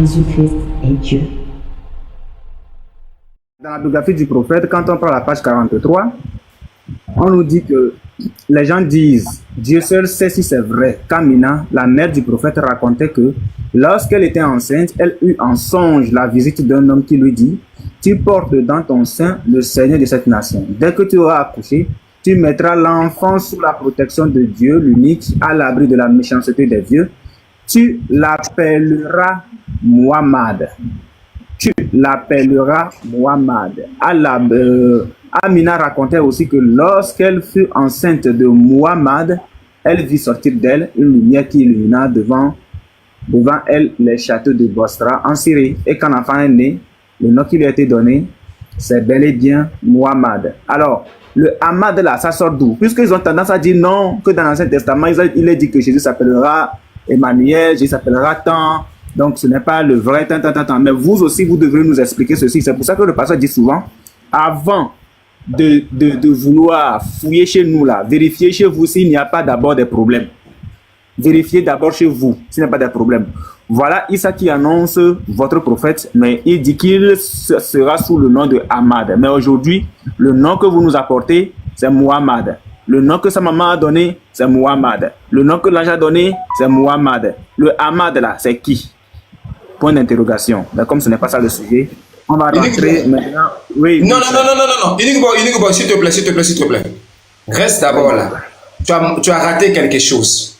Jésus-Christ est Dieu. Dans la biographie du prophète, quand on prend la page 43, on nous dit que les gens disent, Dieu seul sait si c'est vrai, qu'Amina, la mère du prophète, racontait que lorsqu'elle était enceinte, elle eut en songe la visite d'un homme qui lui dit, tu portes dans ton sein le Seigneur de cette nation. Dès que tu auras accouché, tu mettras l'enfant sous la protection de Dieu, l'unique, à l'abri de la méchanceté des vieux. Tu l'appelleras Muhammad. Tu l'appelleras Muhammad. Amina racontait aussi que lorsqu'elle fut enceinte de Muhammad, elle vit sortir d'elle une lumière qui illumina devant elle les châteaux de Bosra en Syrie. Et quand l'enfant est né, le nom qui lui a été donné, c'est bel et bien Muhammad. Alors, le Ahmad là, ça sort d'où? Puisqu'ils ont tendance à dire non, que dans l'Ancien Testament, il est dit que Jésus s'appellera Emmanuel, Jésus s'appellera tant. Donc, ce n'est pas le vrai tant. Mais vous aussi, vous devrez nous expliquer ceci. C'est pour ça que le pasteur dit souvent, avant de vouloir fouiller chez nous là, vérifiez chez vous s'il n'y a pas d'abord des problèmes. Vérifiez d'abord chez vous s'il n'y a pas de problème. Voilà Issa qui annonce votre prophète, mais il dit qu'il sera sous le nom de Ahmad. Mais aujourd'hui, le nom que vous nous apportez, c'est Muhammad. Le nom que sa maman a donné, c'est Muhammad. Le nom que l'ange a donné, c'est Muhammad. Le Ahmad là, c'est qui? Point d'interrogation. Mais comme ce n'est pas ça le sujet, on va rentrer maintenant. Oui. Non. Inigo, s'il te plaît. Reste d'abord là. Tu as raté quelque chose.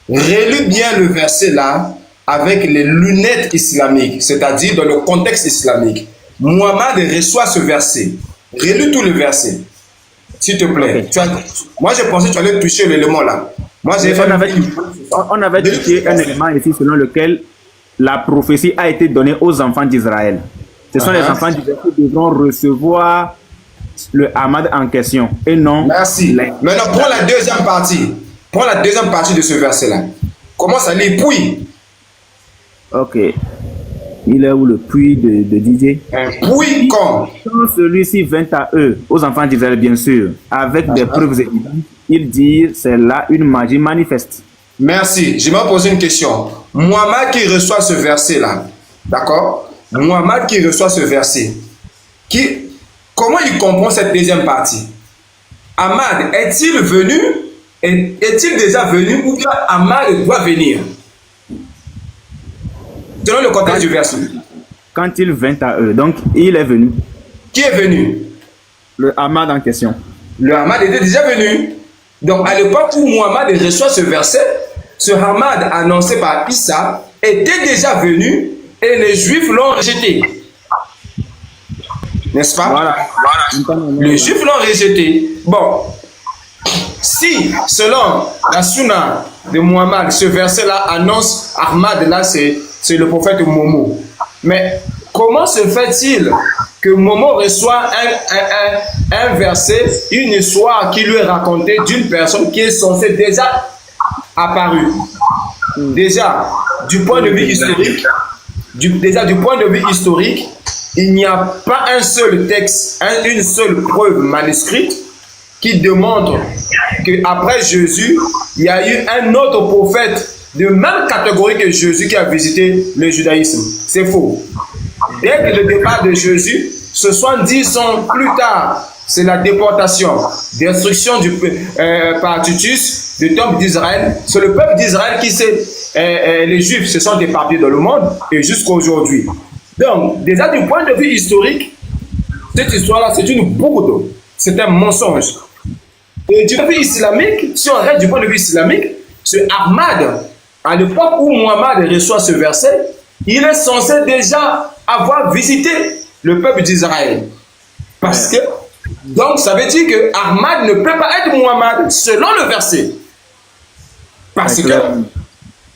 Relis bien le verset là avec les lunettes islamiques, c'est-à-dire dans le contexte islamique. Muhammad reçoit ce verset. Relis tout le verset, s'il te plaît. Okay. Moi, je pensais que tu allais toucher l'élément là. Moi, on avait touché un élément ici selon lequel la prophétie a été donnée aux enfants d'Israël. Ce sont les enfants d'Israël qui devront recevoir le Ahmad en question et non. Merci. Maintenant, prends la deuxième partie. Prends la deuxième partie de ce verset-là. Commence à lire puis. Ok. Il est où le puits de DJ? Puis comme. Quand celui-ci vint à eux, aux enfants d'Israël bien sûr, avec des preuves évidentes, ils disent c'est là une magie manifeste. Merci. Je vais poser une question. Muhammad qui reçoit ce verset-là, d'accord? Muhammad qui reçoit ce verset, comment il comprend cette deuxième partie? Ahmad est-il venu? Est-il déjà venu ou bien Ahmad doit venir? Selon le contexte du verset. Quand il vint à eux, donc il est venu. Qui est venu? Le Ahmad en question. Le Ahmad était déjà venu. Donc à l'époque où Muhammad reçoit ce verset, ce Ahmad annoncé par Issa était déjà venu et les Juifs l'ont rejeté. N'est-ce pas? Voilà. Les Juifs l'ont rejeté. Bon. Si, selon la sunna de Muhammad, ce verset-là annonce Ahmad, là c'est le prophète Momo. Mais comment se fait-il que Momo reçoit un verset, une histoire qui lui est racontée d'une personne qui est censée déjà apparue? Déjà, du point de vue historique, il n'y a pas un seul texte, une seule preuve manuscrite qui démontre qu'après Jésus, il y a eu un autre prophète de même catégorie que Jésus qui a visité le judaïsme. C'est faux. Dès que le départ de Jésus, 70 ans plus tard, c'est la déportation, destruction par Titus du temple d'Israël. C'est le peuple d'Israël qui les Juifs se sont éparpillés dans le monde et jusqu'à aujourd'hui. Donc, déjà du point de vue historique, cette histoire-là, c'est une bourde, c'est un mensonge. Et du point de vue islamique, si on reste du point de vue islamique, ce Ahmad, à l'époque où Muhammad reçoit ce verset, il est censé déjà avoir visité le peuple d'Israël. Parce que, donc ça veut dire que Ahmad ne peut pas être Muhammad selon le verset. Parce que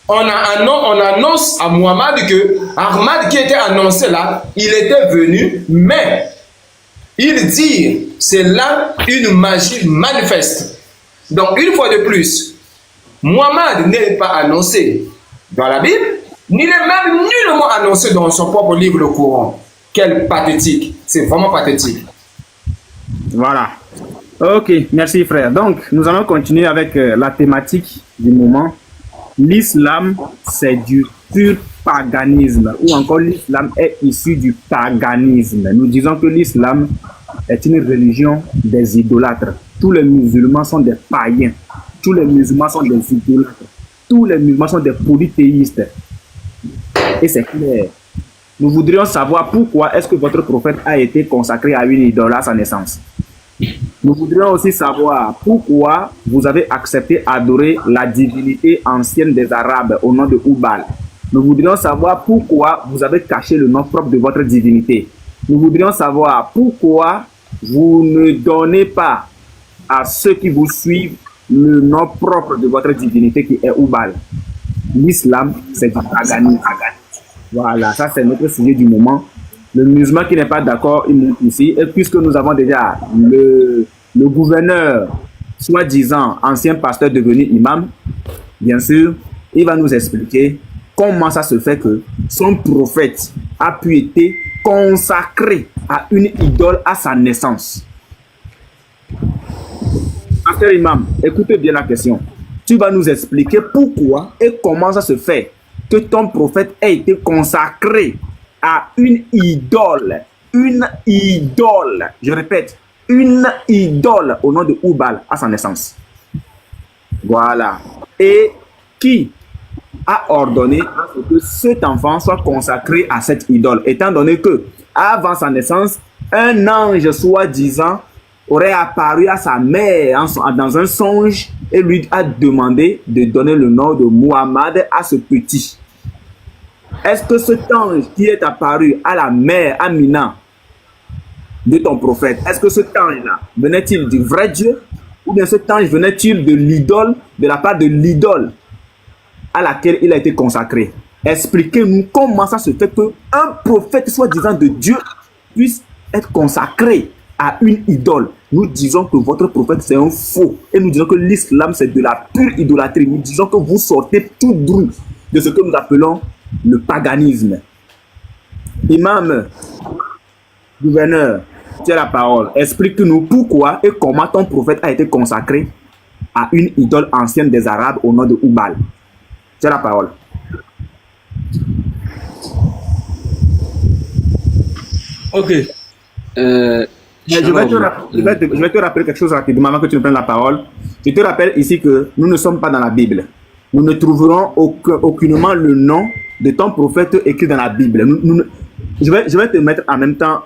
on annonce à Muhammad que Ahmad qui était annoncé là, il était venu, mais il dit, c'est là une magie manifeste. Donc, une fois de plus, Muhammad n'est pas annoncé dans la Bible, ni n'est même nullement annoncé dans son propre livre, le Coran. Quel pathétique. C'est vraiment pathétique. Voilà. Ok, merci frère. Donc, nous allons continuer avec la thématique du moment. L'islam, c'est du pur paganisme, ou encore l'islam est issu du paganisme. Nous disons que l'islam est une religion des idolâtres. Tous les musulmans sont des païens. Tous les musulmans sont des idolâtres. Tous les musulmans sont des polythéistes. Et c'est clair. Nous voudrions savoir pourquoi est-ce que votre prophète a été consacré à une idole à sa naissance. Nous voudrions aussi savoir pourquoi vous avez accepté adorer la divinité ancienne des Arabes au nom de Oubal. Nous voudrions savoir pourquoi vous avez caché le nom propre de votre divinité. Nous voudrions savoir pourquoi vous ne donnez pas à ceux qui vous suivent le nom propre de votre divinité qui est Oubal. L'islam, c'est du paganisme. Voilà, ça c'est notre sujet du moment. Le musulman qui n'est pas d'accord, il monte ici. Et puisque nous avons déjà le gouverneur, soi-disant ancien pasteur devenu imam, bien sûr, il va nous expliquer comment ça se fait que son prophète a pu être consacré à une idole à sa naissance. Pasteur imam, écoutez bien la question. Tu vas nous expliquer pourquoi et comment ça se fait que ton prophète a été consacré à une idole. Une idole. Je répète, une idole au nom de Oubal à sa naissance. Voilà. Et qui a ordonné que cet enfant soit consacré à cette idole, étant donné que, avant sa naissance, un ange soi-disant aurait apparu à sa mère dans un songe et lui a demandé de donner le nom de Muhammad à ce petit. Est-ce que cet ange qui est apparu à la mère Amina de ton prophète, est-ce que cet ange-là venait-il du vrai Dieu ou bien cet ange venait-il de l'idole, de la part de l'idole à laquelle il a été consacré? Expliquez-nous comment ça se fait qu'un prophète soi-disant de Dieu puisse être consacré à une idole. Nous disons que votre prophète c'est un faux et nous disons que l'islam c'est de la pure idolâtrie. Nous disons que vous sortez tout droit de ce que nous appelons le paganisme. Imam, gouverneur, tu as la parole. Explique-nous pourquoi et comment ton prophète a été consacré à une idole ancienne des Arabes au nom de Oubal. Tu as la parole. Ok. Je vais te rappeler quelque chose rapidement avant que tu ne prennes la parole. Je te rappelle ici que nous ne sommes pas dans la Bible. Nous ne trouverons aucunement le nom de ton prophète écrit dans la Bible. Je vais te mettre en même temps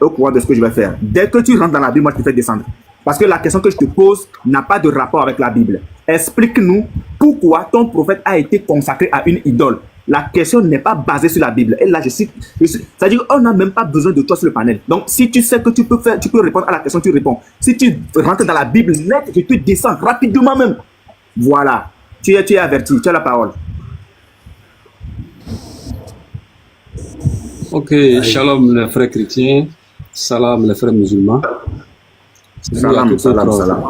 au courant de ce que je vais faire. Dès que tu rentres dans la Bible, moi je te fais descendre. Parce que la question que je te pose n'a pas de rapport avec la Bible. Explique-nous pourquoi ton prophète a été consacré à une idole. La question n'est pas basée sur la Bible. Et là, c'est-à-dire qu'on n'a même pas besoin de toi sur le panel. Donc, si tu sais que tu peux répondre à la question, tu réponds. Si tu rentres dans la Bible net, je te descends rapidement même. Voilà. Tu es averti. Tu as la parole. Ok. Shalom les frères chrétiens. Salam les frères musulmans. Salam, salam, salam.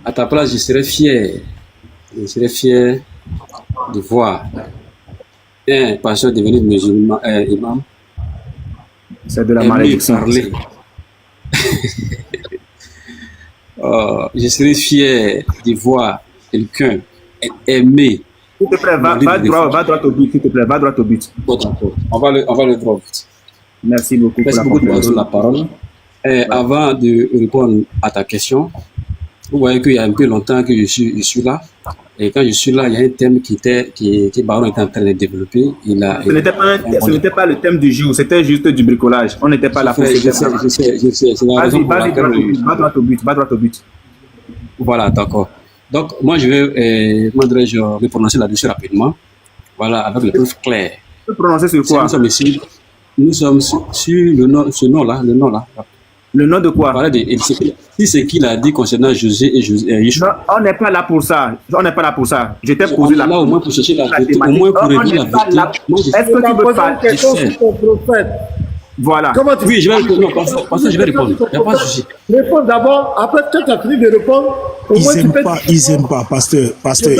À ta place, je serais fier. Je serais fier de voir un pasteur devenu musulman, imam. C'est de la malédiction. Je serais fier de voir quelqu'un aimer. S'il te plaît, va droit au but, s'il te plaît, va droit au but. On va le droit au but. Merci beaucoup pour la parole. Avant de répondre à ta question, vous voyez qu'il y a un peu longtemps que je suis là. Et quand je suis là, il y a un thème que Baron était en train de développer. Ce n'était pas le thème du jour, c'était juste du bricolage. On n'était pas là pour je sais. Va droit au but. Voilà, d'accord. Donc, moi, je vais me prononcer là-dessus rapidement. Voilà, avec les preuves claires. Tu peux prononcer sur quoi? Nous sommes sur ce nom-là. Le nom de quoi? Voilà, si c'est qu'il a dit concernant José et Yeshua. On n'est pas là pour ça. Je t'ai posé la question. Au moins pour chercher la vérité. Au moins pour révéler la vérité. Est-ce que tu veux parler sur ton prophète? Voilà. Oui, je vais répondre. Non, parce que je vais répondre. Il n'y a pas de souci. Réponds d'abord. Après, quand tu as fini de répondre, ils n'aiment pas, pasteur,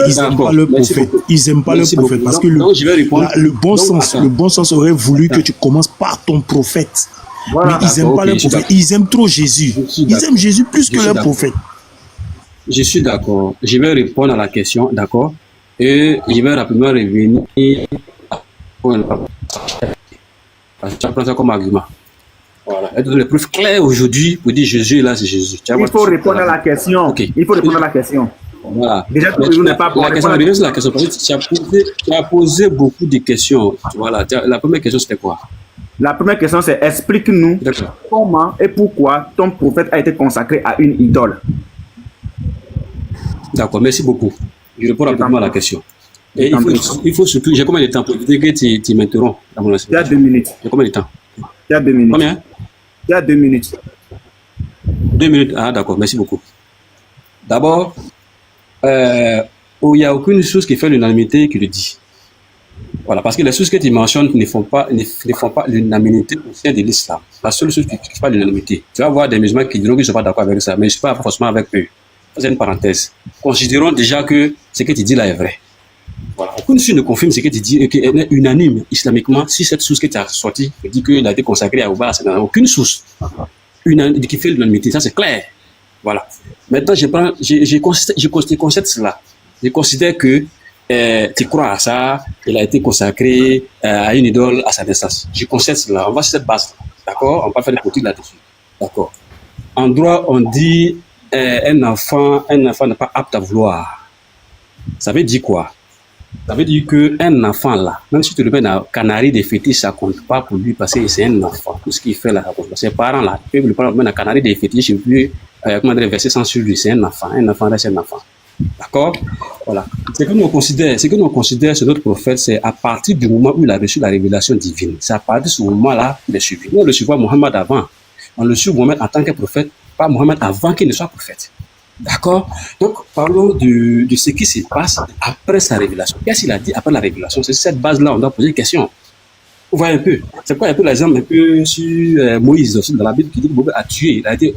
ils n'aiment pas le prophète. Ils n'aiment pas le prophète parce que le bon sens aurait voulu que tu commences par ton prophète. Voilà. Mais ils n'aiment pas le prophète. Ils aiment trop Jésus. Ils aiment Jésus plus que le prophète. Je suis d'accord. Je vais répondre à la question, d'accord. Et je vais rapidement revenir pour tu prends ça comme argument. Voilà. Et donc, les preuves claires aujourd'hui pour dire Jésus, là, c'est Jésus. Il faut répondre à la question. Okay. Il faut répondre à la question. Voilà. Déjà, tu n'es pas pour la question, la question. Tu as posé beaucoup de questions. Voilà. La première question, c'était quoi? La première question, c'est explique-nous comment et pourquoi ton prophète a été consacré à une idole. D'accord, merci beaucoup. Je réponds rapidement à la question. Et il faut surtout, j'ai combien de temps pour éviter que tu m'interromps? Tu as 2 minutes. J'ai combien de temps? Tu as 2 minutes. Combien? Tu as 2 minutes. 2 minutes, ah d'accord, merci beaucoup. D'abord, il n'y a aucune chose qui fait l'unanimité qui le dit. Voilà, parce que les choses que tu mentionnes ne font pas l'unanimité au sein de l'islam. La seule chose qui ne fait pas l'unanimité. Tu vas voir des musulmans qui diront qu'ils ne sont pas d'accord avec ça, mais je ne suis pas forcément avec eux. C'est une parenthèse. Considérons déjà que ce que tu dis là est vrai. Voilà. Aucune chose ne confirme ce que tu dis, qui est unanime islamiquement. Si cette source que tu as sortie dit qu'il a été consacré à Ouba, c'est aucune source qui fait l'unanimité. Ça, c'est clair. Voilà. Maintenant, je considère cela. Je considère que tu crois à ça, il a été consacré à une idole à sa naissance. Je considère cela. On va sur cette base. D'accord? On va faire des politiques là-dessus. D'accord. En droit, on dit un enfant n'est pas apte à vouloir. Ça veut dire quoi? Ça veut dire qu'un enfant là, même si tu le mets dans canari des fétiches, ça ne compte pas pour lui parce que c'est un enfant. Tout ce qu'il fait là, ça compte pas. Ses parents là, ils peuvent le prendre dans canari des fétiches et puis verser sans sur lui. C'est un enfant. Un enfant reste un enfant. D'accord? Voilà. Ce que nous considérons sur notre prophète, c'est à partir du moment où il a reçu la révélation divine. C'est à partir de ce moment-là qu'il est suivi. Nous, on le suivait Mohammed avant. On le suit Mohammed en tant que prophète, pas Mohammed avant qu'il ne soit prophète. D'accord? Donc, parlons de ce qui se passe après sa révélation. Qu'est-ce qu'il a dit après la révélation? C'est cette base-là, on doit poser une question. On voit un peu. C'est quoi un peu l'exemple un peu sur Moïse aussi dans la Bible qui dit que Moïse a tué. Il a été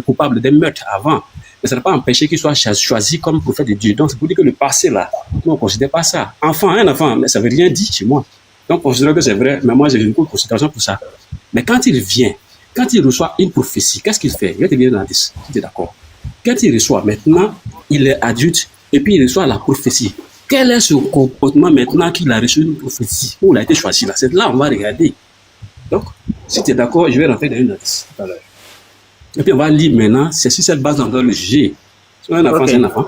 coupable d'un meurtre avant. Mais ça n'a pas empêché qu'il soit choisi comme prophète de Dieu. Donc, c'est pour dire que le passé là, nous, on ne considère pas ça. Un enfant, mais ça ne veut rien dire chez moi. Donc, on considère que c'est vrai, mais moi, j'ai une considération pour ça. Mais quand il vient, quand il reçoit une prophétie, qu'est-ce qu'il fait? Il va te dire dans la 10, si tu es d'accord. Quand il reçoit maintenant, il est adulte et puis il reçoit la prophétie. Quel est son comportement maintenant qu'il a reçu une prophétie où il a été choisi là? C'est là on va regarder. Donc, si tu es d'accord, je vais rentrer dans une notice tout à l'heure. Et puis on va lire maintenant, c'est sur cette base on doit le juger. C'est un enfant, c'est un enfant.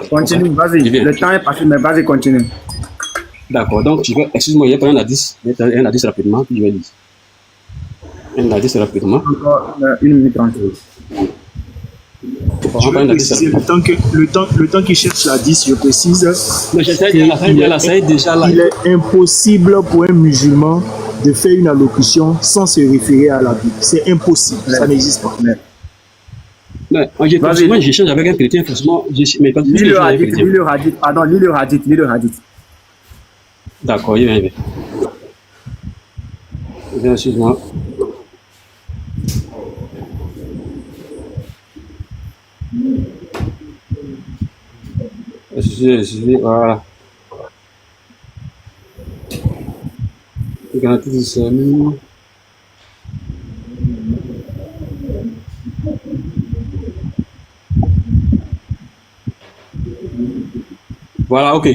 Continue, vas-y. Le temps est passé, mais vas-y, continue. D'accord, donc je vais, excuse-moi, il y a pas un indice rapidement, puis je vais lire. Un indice rapidement. Encore 1 minute 30. Je vais préciser, le temps qu'il cherche la 10, je précise qu'il est impossible pour un musulman de faire une allocution sans se référer à la Bible. C'est impossible, ça n'existe pas. Moi, j'échange avec un chrétien, forcément. Lis le hadith. D'accord, il vient. Excuse-moi. Voilà. Garantie du salut. Voilà, ok.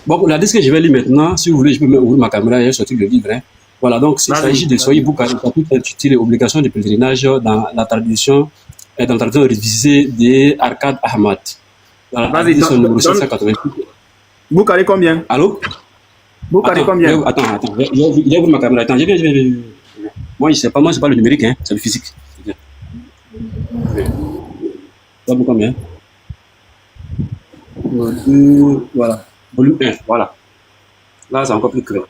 Bon, la disque que je vais lire maintenant, si vous voulez, je peux même ouvrir ma caméra et sortir le livre. Hein. Voilà, donc il s'agit de Soyi Boukari, chapitre intitulé Obligation de pèlerinage dans la tradition révisée d'Arkad Ahmad. Vas-y, Boukari combien? Allô? Boukari combien? Attends, il y a ma caméra. Attends, je viens. Moi, c'est pas le numérique, hein, c'est le physique. Ça vaut combien? Voilà. Volume 1, voilà. Là, c'est encore plus clair.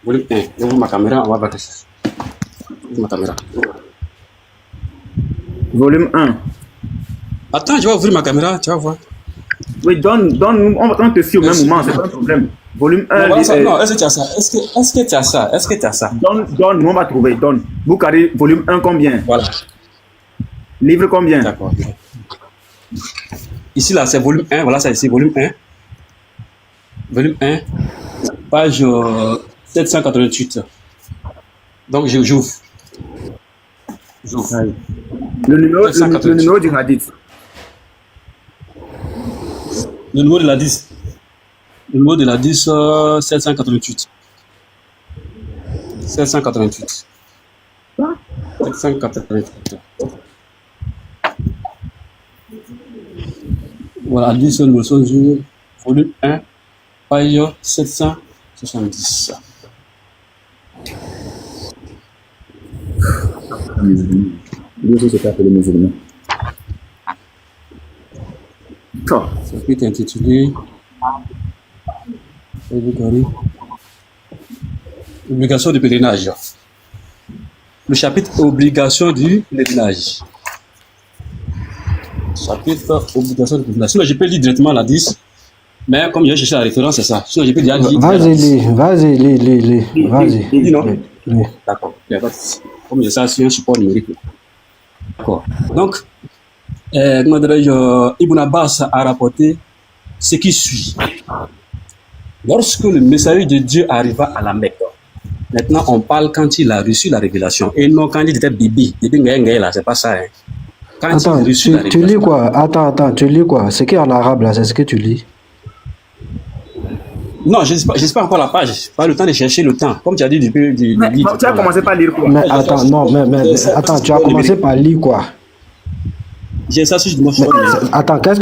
Volume 1, j'ouvre ma caméra, on va battre ça. Ma caméra. Volume 1. Attends, je vais ouvrir ma caméra, tu vas voir. Oui, donne-nous, on te suit au même moment, c'est pas un problème. Volume 1. Non, est-ce que tu as ça? Est-ce que tu as ça? Donne, on va trouver, donne. Boukari, volume 1, combien? Voilà. Livre combien? D'accord. Ici, là, c'est volume 1, voilà, ça ici, volume 1. Volume 1, page 788. Donc, j'ouvre. Le numéro du hadith. Le numéro de la 10. Le numéro de la 10, 788. 788. 788. Voilà, 10 numéro du volume 1, page 770. Dieu se fait appeler musulman. Chapitre intitulé Obligation du pèlerinage. Le chapitre Obligation du pèlerinage. Chapitre Obligation du pèlerinage. Sinon, je peux lire directement la 10, mais comme j'ai cherché la référence, c'est ça. Sinon, je peux déjà lire. Vas-y, lis. Vas-y. Non? D'accord. Il n'y a pas de souci. Comme j'ai ça sur un support numérique. D'accord. Donc, comment dirais-je, Ibn Abbas a rapporté ce qui suit. Lorsque le messager de Dieu arriva à la Mecque, maintenant on parle quand il a reçu la révélation et non quand il était bébé là, c'est pas ça. Hein. Quand attends, il a reçu la révélation. Tu lis quoi? Attends, tu lis quoi? Ce qui est en arabe là, c'est ce que tu lis? Non, je ne sais pas encore la page. Pas le temps de chercher le temps. Comme tu as dit du livre. Tu as commencé par lire quoi? Mais attends, non, mais attends, tu as commencé par lire quoi? J'ai ça sur attends, qu'est-ce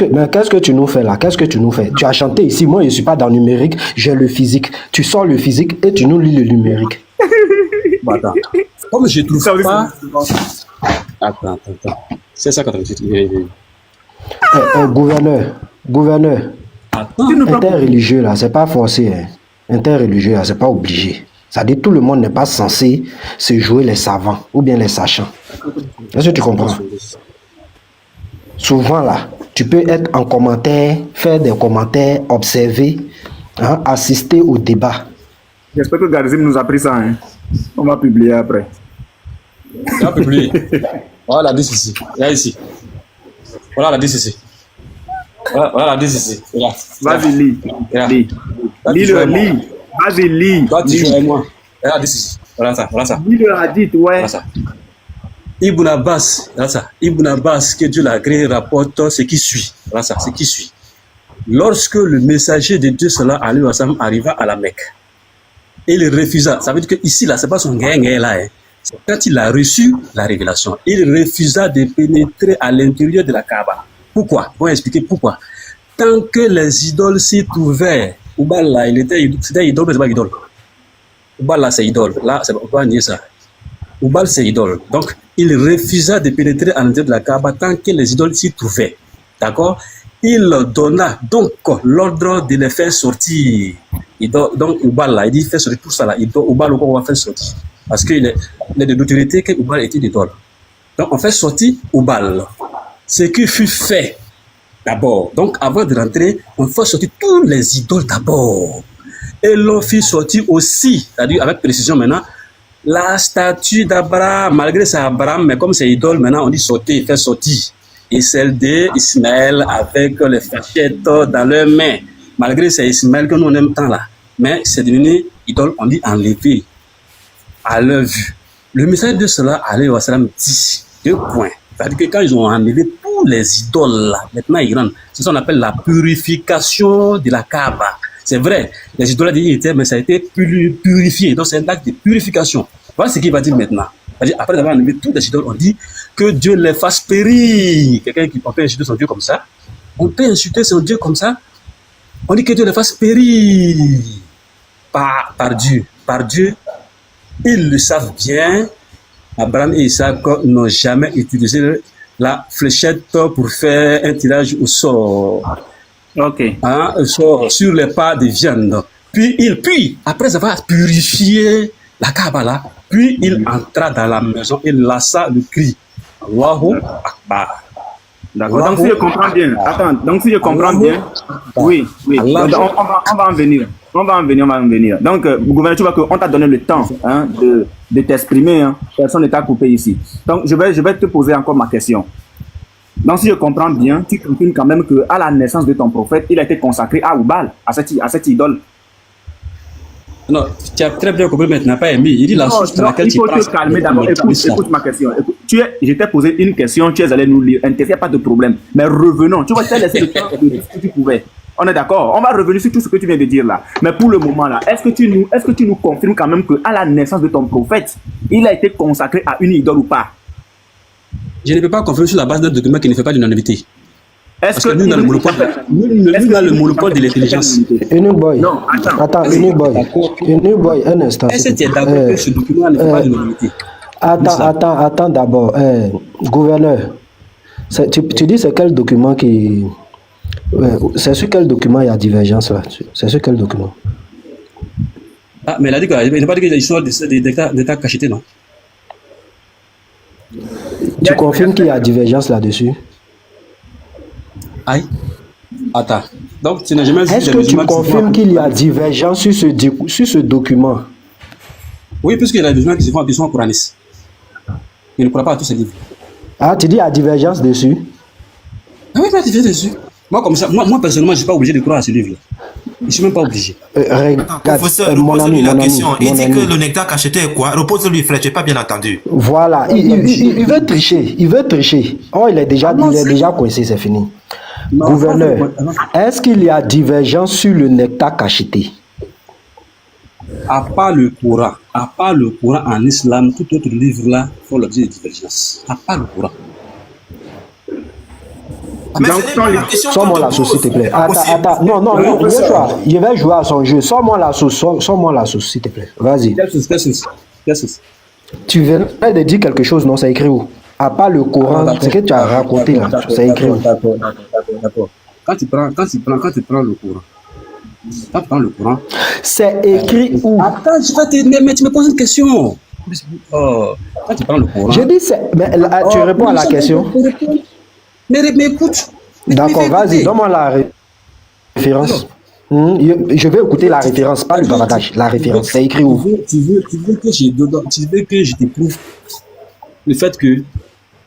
que tu nous fais là? Qu'est-ce que tu nous fais? Tu as chanté ici, moi je ne suis pas dans le numérique, j'ai le physique. Tu sors le physique et tu nous lis le numérique. Bon, attends. Comme je ne trouve pas. Attends. 788. Gouverneur. Interreligieux là, c'est pas forcé. Hein. Interreligieux là, c'est pas obligé. Ça dit tout le monde n'est pas censé se jouer les savants ou bien les sachants. Est-ce que tu comprends? Souvent là, tu peux être en commentaire, faire des commentaires, observer, hein, assister au débat. J'espère que Garzim nous a pris ça. Hein. On va publier après. On va publier. Voilà la 10 ici. Là ici. Voilà la 10 ici. Voilà la 10 ici. Vas-y, lis. Lis. Vas-y, lis. Toi, tu joues avec moi. Voilà la 10 ici. Voilà ça. Lis le hadith, ouais. Voilà ça. Ibn Abbas, que Dieu l'a créé, rapporte ce qui suit. Voilà ça, ce qui suit. Lorsque le messager de Dieu, sallallahu alayhi wa sallam, arriva à la Mecque, il refusa. Ça veut dire que ici, là, c'est pas son gain là. Hein. C'est quand il a reçu la révélation, il refusa de pénétrer à l'intérieur de la Kaaba. Pourquoi? On va expliquer pourquoi. Tant que les idoles s'y trouvaient, Oubal là, c'était idole, mais c'est pas idole. Oubal là, c'est idole. Là, on va nier ça. Oubal, c'est idole. Donc, il refusa de pénétrer à l'intérieur de la Kaaba tant que les idoles s'y trouvaient. D'accord? Il donna donc l'ordre de les faire sortir. Donc, Oubal, là, il dit, faire sortir tout ça, là. Oubal, on va faire sortir. Parce qu'il est de l'autorité que Oubal était d'idole. Donc, on fait sortir Oubal. Ce qui fut fait d'abord. Donc, avant de rentrer, on fait sortir tous les idoles d'abord. Et l'on fit sortir aussi, c'est-à-dire avec précision maintenant, la statue d'Abraham, malgré c'est Abraham, mais comme c'est idole, maintenant on dit sauter, faire sortir. Et celle d'Ismaël avec les fléchettes dans leurs mains. Malgré c'est Ismaël que nous on aime tant là. Mais c'est devenu idole, on dit enlevé à leur vue. Le message de cela, alayhi wa sallam, dit 2 points. C'est-à-dire que quand ils ont enlevé tous les idoles là, maintenant ils rentrent. C'est ce qu'on appelle la purification de la Kaaba. C'est vrai, les idoles étaient, mais ça a été purifié. Donc c'est un acte de purification. Voilà ce qu'il va dire maintenant. C'est-à-dire, après avoir enlevé tous les idoles, on dit que Dieu les fasse périr. Quelqu'un qui peut insulter son Dieu comme ça. On peut insulter son Dieu comme ça. On dit que Dieu les fasse périr par Dieu. Par Dieu, ils le savent bien. Abraham et Isaac n'ont jamais utilisé la fléchette pour faire un tirage au sort. Ok. Hein, sur les pas de viande. Puis, après avoir purifié la Kaaba là, puis il entra dans la maison et lassa le cri. Allahu Akbar. D'accord. Donc si je comprends bien, donc si je comprends bien, oui. Donc, on va en venir. Donc, gouverneur, tu vois qu'on t'a donné le temps hein, de t'exprimer. Hein. Personne ne t'a coupé ici. Donc, je vais te poser encore ma question. Donc, si je comprends bien, tu confirmes quand même qu'à la naissance de ton prophète, il a été consacré à Oubal, à cette idole. Non, tu as très bien compris, mais tu n'as pas aimé. Il dit la source dans laquelle tu prends. Il faut te calmer d'abord. Écoute ma question. Je t'ai posé une question, tu es allé nous lire. Il n'y a pas de problème. Mais revenons. Tu vois, tu as laissé le temps de dire ce que tu pouvais. On est d'accord? On va revenir sur tout ce que tu viens de dire là. Mais pour le moment là, est-ce que tu nous confirmes quand même qu'à la naissance de ton prophète, il a été consacré à une idole ou pas? Je ne peux pas confirmer sur la base d'un document qui ne fait pas d'unanimité. Parce que nous, on a le monopole de l'intelligence. Enoch Boy. Non, attends. Enoch Boy, un instant. Est-ce que tu es d'accord que ce document ne fait pas d'unanimité? Attends d'abord. Gouverneur, tu dis c'est quel document qui... c'est sur quel document il y a divergence là? C'est sur quel document? Ah, mais il a dit qu'il n'a pas dit que l'histoire d'état cacheté, non? Tu confirmes qu'il y a divergence là-dessus? Aïe. Attends. Donc, tu n'as jamais vu... Est-ce que tu confirmes qu'il y a divergence sur ce document? Oui, puisqu'il y a des musulmans qui se font ambition couranistes. Ils ne croient pas à tous ces livres. Ah, tu dis il y a divergence dessus? Ah oui, il y a divergence dessus. Moi, comme ça, moi personnellement, je ne suis pas obligé de croire à ce livre-là. Je ne suis même pas obligé. Professeur, repose-lui la question. Il dit que le nectar cacheté est quoi? Repose-lui, frère, je n'ai pas bien entendu. Voilà, il veut tricher. Il veut tricher. Oh, il est déjà coincé, c'est fini. Non, gouverneur, est-ce qu'il y a divergence sur le nectar cacheté? À part le Coran en islam, tout autre livre là font l'objet de divergence. À part le Coran. Sors-moi la sauce, s'il te plaît. Attends. Non, je vais jouer à son jeu. Sors-moi la sauce, s'il te plaît. Vas-y. Quelle sauce? Tu viens de dire quelque chose, non? C'est écrit où? À part le Coran, ce que tu as raconté là, c'est écrit où? D'accord. Quand tu prends le Coran. C'est écrit où? Attends, mais tu me poses une question. Quand tu prends le Coran. Je dis, mais là, tu réponds à la question. Mais écoute. D'accord, vas-y, donne-moi la référence. Je vais écouter la référence, pas le bavardage. La référence, c'est écrit où? Tu veux que je te prouve le fait que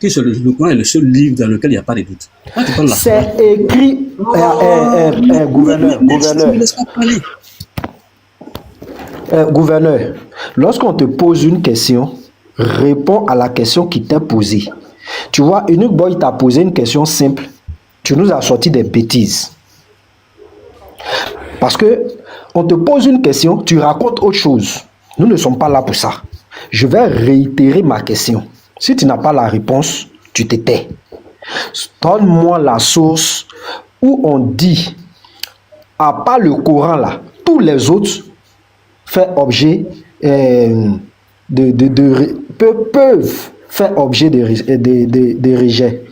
le Coran est le seul livre dans lequel il n'y a pas de doute. C'est écrit, gouverneur, lorsqu'on te pose une question, réponds à la question qui t'est posée. Tu vois, Enoch Boy t'a posé une question simple. Tu nous as sorti des bêtises. Parce que on te pose une question, tu racontes autre chose. Nous ne sommes pas là pour ça. Je vais réitérer ma question. Si tu n'as pas la réponse, tu te tais. Donne-moi la source où on dit, à part le Coran là, tous les autres font objet peuvent faire objet de rejet.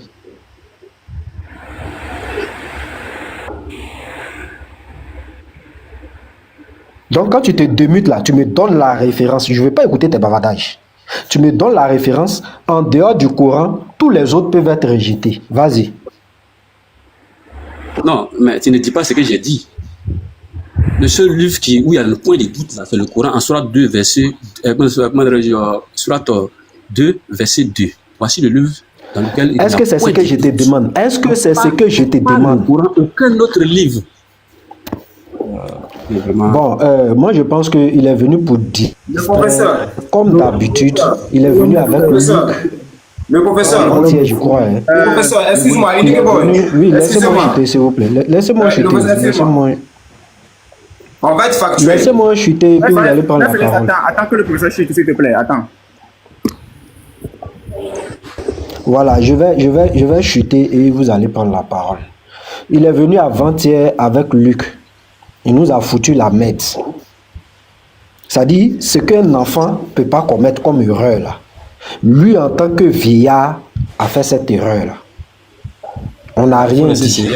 Donc quand tu te démutes là, tu me donnes la référence. Je ne vais pas écouter tes bavardages. Tu me donnes la référence. En dehors du Coran, tous les autres peuvent être rejetés. Vas-y. Non, mais tu ne dis pas ce que j'ai dit. Le seul livre où il y a le point de doute, c'est le Coran, en Surat 2, verset 2, verset 2. Voici le livre dans lequel... Est-ce que c'est ce que je te demande? Est-ce que c'est ce que je te demande? Aucun autre livre. Bon, moi je pense qu'il est venu pour dire... Le professeur. Comme d'habitude, il est venu avec le professeur. Entier, je crois. Le professeur, excuse-moi, oui, laissez-moi chuter, s'il vous plaît. Laissez-moi chuter. On va être factuel. Laissez-moi chuter et puis vous allez prendre la parole. Attends que le professeur chute, s'il te plaît. Attends. Voilà, je vais chuter et vous allez prendre la parole. Il est venu avant-hier avec Luc. Il nous a foutu la merde. C'est-à-dire, ce qu'un enfant ne peut pas commettre comme erreur là. Lui, en tant que vieillard, a fait cette erreur là. On n'a rien dit.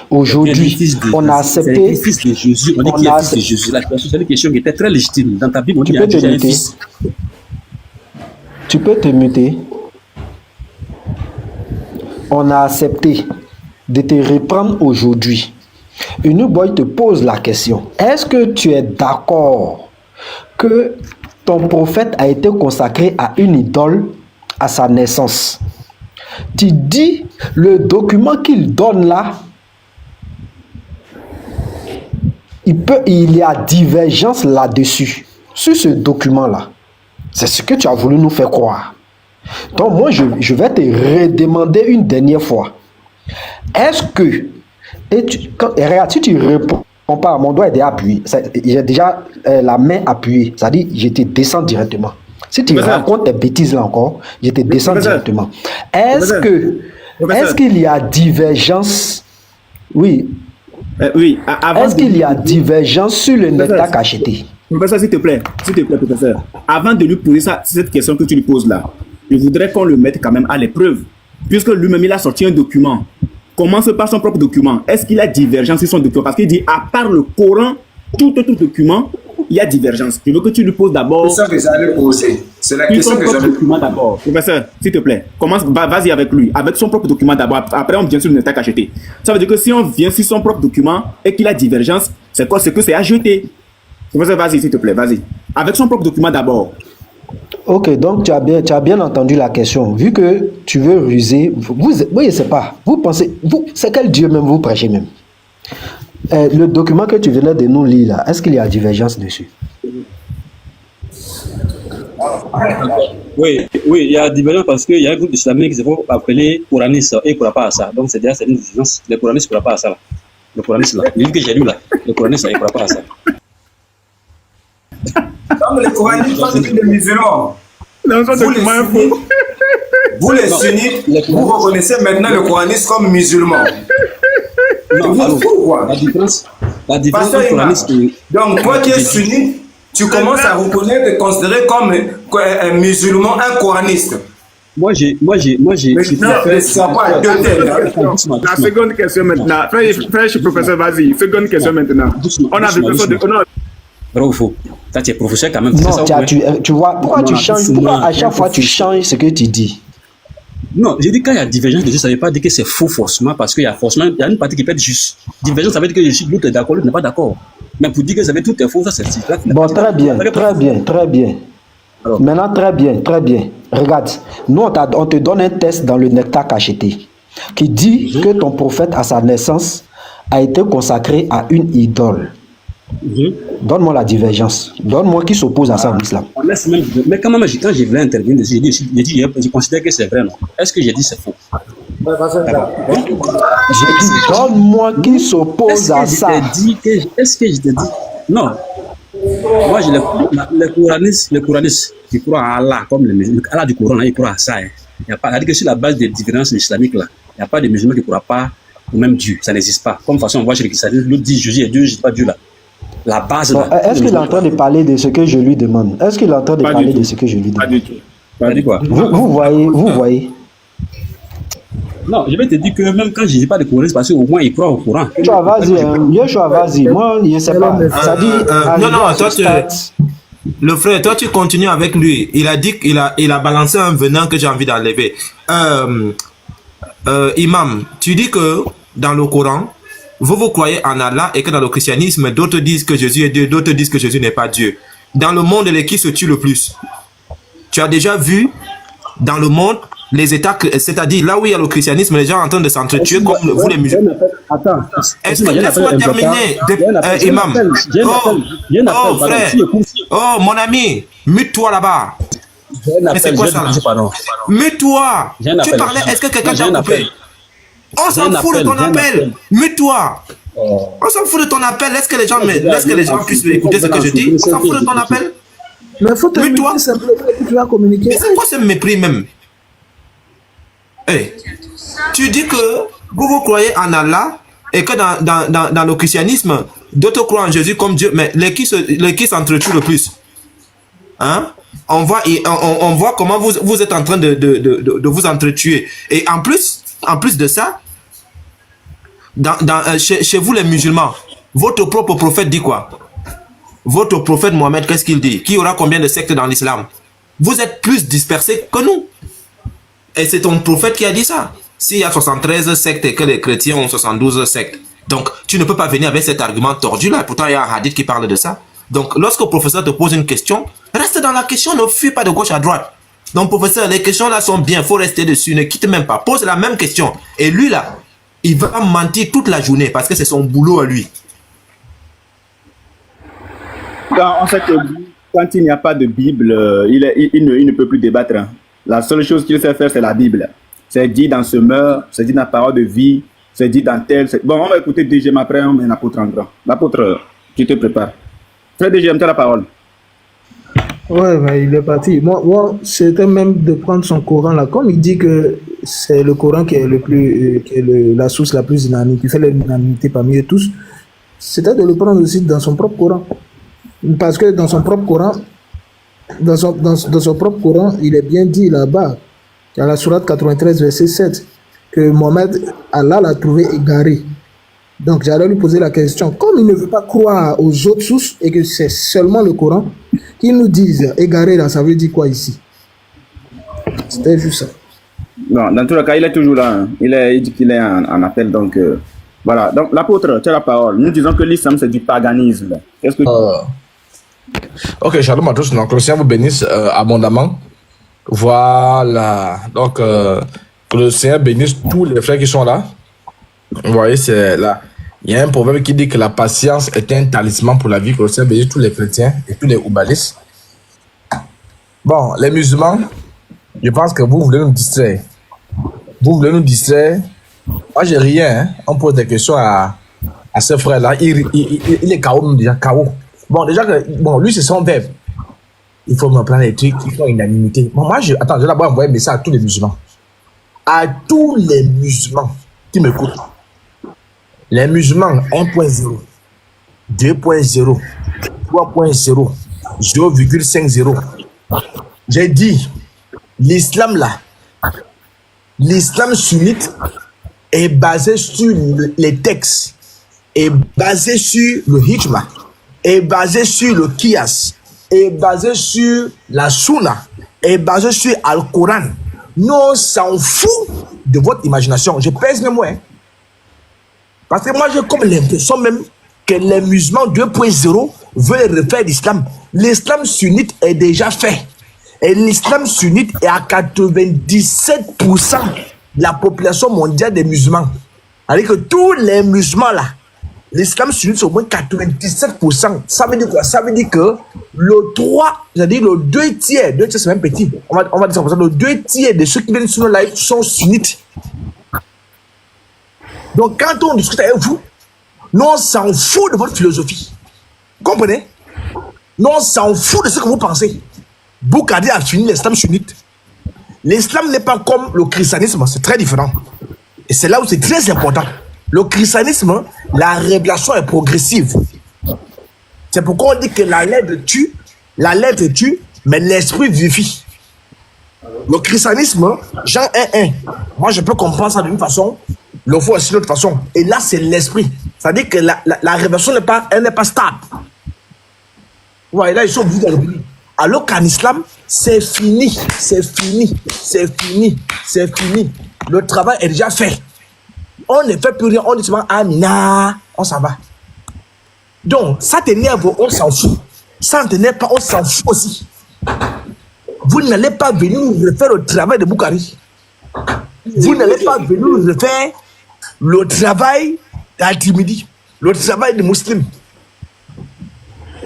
Aujourd'hui, on a accepté. Fils de Jésus, on dit qu'il est fils de Jésus. C'est une question qui était très légitime. Dans ta Bible, on dit qu'il y a un fils. Tu peux te muter. On a accepté de te reprendre aujourd'hui. Enoch Boy te pose la question. Est-ce que tu es d'accord que ton prophète a été consacré à une idole à sa naissance? Tu dis, le document qu'il donne là, il y a divergence là-dessus, sur ce document-là. C'est ce que tu as voulu nous faire croire. Donc moi, je vais te redemander une dernière fois. Est-ce que Et regarde, si tu ne réponds pas, mon doigt est déjà appuyé. J'ai déjà la main appuyée. C'est-à-dire, je te descends directement. Si tu racontes tes bêtises là encore, je te descends directement. Est-ce qu'il y a divergence? Oui. Oui. Est-ce qu'il y a divergence sur le nectar cacheté? Professeur, s'il te plaît, professeur. Avant de lui poser cette question que tu lui poses là, je voudrais qu'on le mette quand même à l'épreuve. Puisque lui-même, il a sorti un document. Commence par son propre document. Est-ce qu'il y a divergence sur son document? Parce qu'il dit, à part le Coran, tout autre document, il y a divergence. Je veux que tu lui poses d'abord. C'est ça que j'allais poser. C'est la question que j'allais poser d'abord. Professeur, s'il te plaît, vas-y avec lui, avec son propre document d'abord. Après, on vient sur le nectar cacheté. Ça veut dire que si on vient sur son propre document et qu'il a divergence, c'est quoi? C'est que c'est à jeter. Professeur, vas-y, s'il te plaît, vas-y. Avec son propre document d'abord. Ok, donc tu as bien entendu la question. Vu que tu veux ruser, vous je sais pas, vous pensez, c'est quel Dieu même vous prêchez même? Le document que tu venais de nous lire là, est-ce qu'il y a divergence dessus? Oui, il y a divergence parce qu'il y a un groupe islamique qui se fait appeler coraniste et ne croit pas à ça. Donc c'est déjà une divergence. Les coranistes ne croient pas à ça. Là. Le coraniste là, le livre que j'ai lu là, le coraniste là, il ne croit pas à ça. Comme les coranistes sont des musulmans. Vous les sunnites, vous reconnaissez maintenant le coraniste comme musulman. Non, alors, la différence entre coraniste et... Donc toi qui es sunnite, tu commences à reconnaître et considérer comme un musulman, un coraniste. Moi j'ai la seconde question maintenant. Frère, professeur, vas-y. Seconde question maintenant. On a besoin de... Vrai ou faux? Ça, tu es professeur quand même. Non, tu vois, pourquoi tu changes? Pourquoi à chaque fois tu changes ce que tu dis? Non, j'ai dit quand il y a divergence de Dieu, ça ne veut pas dire que c'est faux forcément, parce qu'il y a une partie qui peut être juste. Divergence, ça veut dire que je suis l'autre est d'accord, l'autre n'est pas d'accord. Mais pour dire que ça veut tout est faux, ça c'est là. Bon, très bien. Alors. Maintenant, très bien. Regarde, nous on te donne un test dans le nectar cacheté qui dit que ton prophète à sa naissance a été consacré à une idole. Donne-moi la divergence. Donne-moi qui s'oppose à ça en islam. Mais quand même, quand je voulais intervenir dessus, je considère que c'est vrai, non? Est-ce que j'ai dit c'est faux? J'ai dit, donne-moi qui s'oppose à ça. Est-ce que je t'ai dit? Non. Moi, les coranistes qui croient à Allah, comme Allah du Coran, ils croient à ça. Il n'y a pas, c'est-à-dire que sur la base des différences islamiques, là, il n'y a pas de musulmans qui ne croient pas au même Dieu. Ça n'existe pas. Comme de toute façon, on voit chez les chrétiens, l'autre dit Jésus est Dieu, je ne dis pas Dieu là. La base. Bon, est-ce qu'il est en train de parler de ce que je lui demande? Est-ce qu'il est en train de parler de ce que je lui demande? Pas du tout. Pas du quoi? Vous voyez. Non, je vais te dire que même quand je ne dis pas de courant, c'est parce qu'au moins ils croient au courant. Yoshua, vas-y. Moi, je ne sais pas. Ça dit. Non, le frère, toi, tu continues avec lui. Il a dit qu'il a balancé un venin que j'ai envie d'enlever. Imam, tu dis que dans le Coran, vous croyez en Allah et que dans le christianisme, d'autres disent que Jésus est Dieu, d'autres disent que Jésus n'est pas Dieu. Dans le monde, qui se tue le plus? Tu as déjà vu dans le monde les États, c'est-à-dire là où il y a le christianisme, les gens en train de s'entretuer comme vous les musulmans. Attends. Est-ce que laisse-moi terminer, Imam? Oh, frère. Oh, mon ami, mute-toi là-bas. Mais c'est quoi ça là? Mute-toi. Tu parlais, est-ce que quelqu'un t'a coupé? On s'en fout de ton appel. Mute-toi. On s'en fout de ton appel. Laisse que les gens puissent écouter ce que je dis. On s'en fout de ton appel. Mais faut te mute-toi. Tu vas communiquer. Mais c'est quoi ce mépris même? Hey, tu dis que vous croyez en Allah et que dans le christianisme, d'autres croient en Jésus comme Dieu, mais les qui s'entretuent le plus? Hein? On voit comment vous êtes en train de vous entretuer. Et en plus de ça, chez vous les musulmans, votre propre prophète dit quoi? Votre prophète Mohammed, qu'est-ce qu'il dit? Qu'il y aura combien de sectes dans l'islam? Vous êtes plus dispersés que nous. Et c'est ton prophète qui a dit ça. S'il y a 73 sectes et que les chrétiens ont 72 sectes. Donc, tu ne peux pas venir avec cet argument tordu là. Pourtant, il y a un hadith qui parle de ça. Donc, lorsque le professeur te pose une question, reste dans la question, ne fuis pas de gauche à droite. Donc, professeur, les questions là sont bien, il faut rester dessus, ne quitte même pas. Pose la même question. Et lui là, il va mentir toute la journée parce que c'est son boulot à lui. Quand il n'y a pas de Bible, il ne peut plus débattre. La seule chose qu'il sait faire, c'est la Bible. C'est dit dans ce meurtre, c'est dit dans la parole de vie, c'est dit dans tel... Bon, on va écouter DGM après, on met l'apôtre en grand. L'apôtre, tu te prépares. Frère DGM, tu as la parole. Ouais, mais il est parti. Moi c'était même de prendre son Coran là. Comme il dit que c'est le Coran qui est le plus, qui est la source la plus dynamique, qui fait l'unanimité parmi eux tous, c'était de le prendre aussi dans son propre Coran. Parce que dans son propre Coran, dans son propre Coran, il est bien dit là-bas, dans la sourate 93, verset 7, que Mohammed, Allah l'a trouvé égaré. Donc j'allais lui poser la question, comme il ne veut pas croire aux autres sources et que c'est seulement le Coran, qu'ils nous disent égaré là, ça veut dire quoi ici? C'était juste ça. Non, dans tous les cas, il est toujours là. Hein. Il dit qu'il est en appel, donc voilà. Donc l'apôtre, tu as la parole. Nous disons que l'islam c'est du paganisme. Qu'est-ce que Ok, shalom à tous. Donc le Seigneur vous bénisse abondamment. Voilà. Donc que le Seigneur bénisse tous les frères qui sont là. Vous voyez, c'est là. Il y a un proverbe qui dit que la patience est un talisman pour la vie, que le Seigneur bénisse tous les chrétiens et tous les oubalistes. Bon, les musulmans, je pense que vous voulez nous distraire. Vous voulez nous distraire. Moi, j'ai rien. Hein. On pose des questions à ce frère-là. Il est KO, déjà KO. Bon, déjà, bon, lui, c'est son verbe. Il faut me prendre les trucs, il faut une unanimité. Bon, moi, attends, je vais d'abord envoyer un message à tous les musulmans. À tous les musulmans qui m'écoutent. Les musulmans 1.0, 2.0, 3.0, 0,50. J'ai dit, l'islam là, l'islam sunnite est basé sur les textes, est basé sur le hijma, est basé sur le qiyas, est basé sur la sunna, est basé sur Al-Coran. Nous, on s'en fout de votre imagination. Je pèse mes mots. Hein. Parce que moi, j'ai comme l'impression même que les musulmans 2.0 veulent refaire l'islam. L'islam sunnite est déjà fait. Et l'islam sunnite est à 97% de la population mondiale des musulmans. C'est-à-dire que tous les musulmans là, l'islam sunnite c'est au moins 97%. Ça veut dire quoi? Ça veut dire que le 3, c'est-à-dire le 2 tiers c'est même petit. On va dire ça comme ça. Le 2 tiers de ceux qui viennent sur nos lives sont sunnites. Donc, quand on discute avec vous, nous, on s'en fout de votre philosophie. Vous comprenez? Nous, on s'en fout de ce que vous pensez. Boukadi a fini l'islam sunnite. L'islam n'est pas comme le christianisme, c'est très différent. Et c'est là où c'est très important. Le christianisme, la révélation est progressive. C'est pourquoi on dit que la lettre tue, mais l'esprit vivifie. Le christianisme, Jean 1.1, moi je peux comprendre ça d'une façon, le faux aussi d'une autre façon. Et là, c'est l'esprit. C'est-à-dire que la révélation n'est pas stable. Ouais, là, ils sont obligés de revenir. Alors qu'en islam, c'est fini. Le travail est déjà fait. On ne fait plus rien, on dit seulement Amina, on s'en va. Donc, ça t'énerve, on s'en fout. Ça ne t'énerve pas, on s'en fout aussi. Vous n'allez pas venir refaire le travail de Boukari. Vous n'allez pas venir refaire le travail d'Al-Timidi, le travail des musulmans.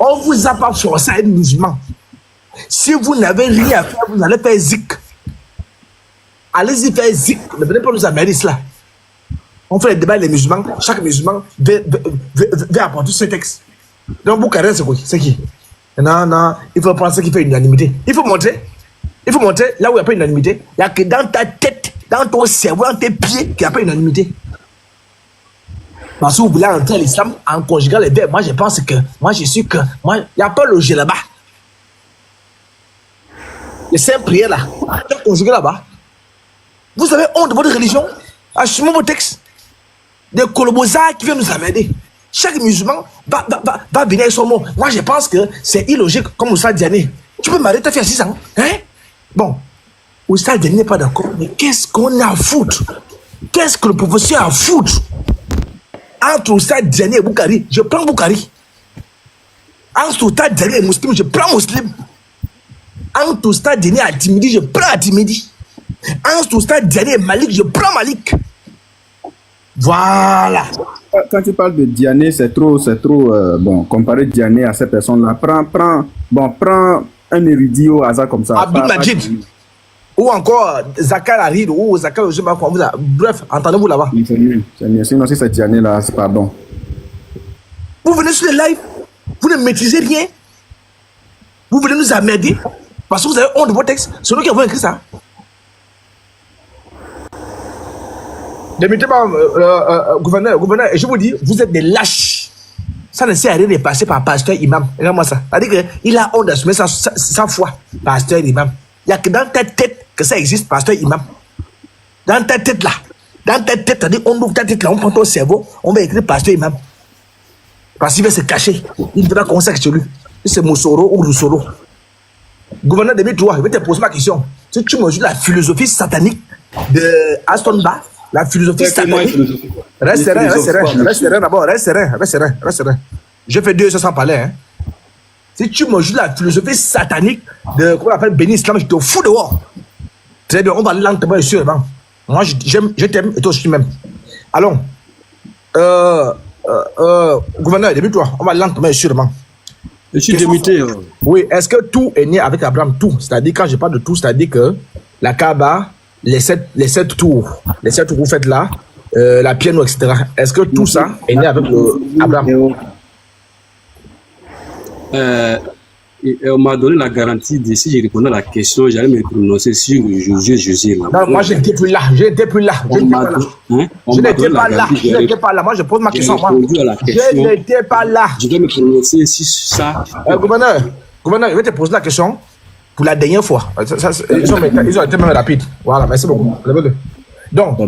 On ne vous a pas forcé à être musulman. Si vous n'avez rien à faire, vous allez faire zik. Allez-y faire zik. Ne venez pas nous amener cela. On fait le débat des musulmans. Chaque musulman veut apporter ce texte. Donc, Boukari, c'est quoi? C'est qui? Non, il faut prendre ce qui fait une unanimité. Il faut montrer là où il n'y a pas une unanimité. Il n'y a que dans ta tête, dans ton cerveau, dans tes pieds, qu'il n'y a pas une unanimité. Parce que vous voulez entrer à l'islam en conjuguant les verbes. Moi, je pense que, je suis que, il n'y a pas le jeu là-bas. Les cinq prières là, conjugué là-bas. Vous avez honte de votre religion? Assumez vos textes. Des colobosards qui viennent nous amener. Chaque musulman va venir avec son mot. Moi, je pense que c'est illogique, comme Oussad Diané. Tu peux marier ta fille à 6 ans. Hein? Bon, Oussad Diané n'est pas d'accord, mais qu'est-ce qu'on a à foutre? Qu'est-ce que le professeur a à foutre? Entre Oussad Diané et Boukari, je prends Boukari. Entre Oussad Diané et Muslim, je prends Muslim. Entre Oussad Diané et Al-Timidi, je prends Al-Timidi. Entre Oussad Diané et Malik, je prends Malik. Voilà. Quand tu parles de Diané, c'est trop bon, comparer Diané à ces personnes-là. Prends un érudit au hasard comme ça. Abdul Majid. Ou encore Zakar arrive, ou Zakar, je sais pas quoi. Bref, entendez-vous là-bas. C'est mieux. Sinon, si c'est Tiané là, c'est pardon. Vous venez sur les lives, vous ne maîtrisez rien. Vous venez nous emmerder parce que vous avez honte de vos textes. C'est nous qui avons écrit ça. Démettez pas, gouverneur, je vous dis, vous êtes des lâches. Ça ne sert à rien de passer par pasteur imam. Regarde-moi ça. C'est-à-dire qu'il a honte d'assumer sa foi, pasteur imam. Il n'y a que dans ta tête que ça existe, pasteur imam. Dans ta tête là. Dans ta tête, c'est-à-dire on ouvre ta tête là, on prend ton cerveau, on va écrire pasteur imam. Parce qu'il va se cacher. Il devra commencer chez lui. C'est Moussoro ou Roussoro. Gouverneur de toi, je vais te poser ma question. Si tu mesures la philosophie satanique de Aston Bar, la philosophie satanique. Reste serein d'abord, reste serein. Je fais 2 heures sans parler. Hein. Si tu mesures la philosophie satanique de, comment on appelle, Béni Islam, je te fous dehors. Très bien, on va lentement et sûrement. Moi, je t'aime et toi aussi tu m'aimes. Allons. Gouverneur, débute-toi. On va lentement et sûrement. Je suis démuté. Oui, est-ce que tout est né avec Abraham? Tout. C'est-à-dire, quand je parle de tout, c'est-à-dire que la Kaaba, les sept tours, vous faites là, la pierre noire, etc. Est-ce que tout ça est né avec Abraham? On m'a donné la garantie de si je répondais à la question, j'allais me prononcer sur Jésus. Non, moi, je n'étais plus là. Je n'étais pas là. Moi, je pose ma question. Je n'étais pas là. Je dois me prononcer sur ça. Gouverneur, je vais te poser la question pour la dernière fois. Ils ont été même rapides. Voilà, merci beaucoup. Donc,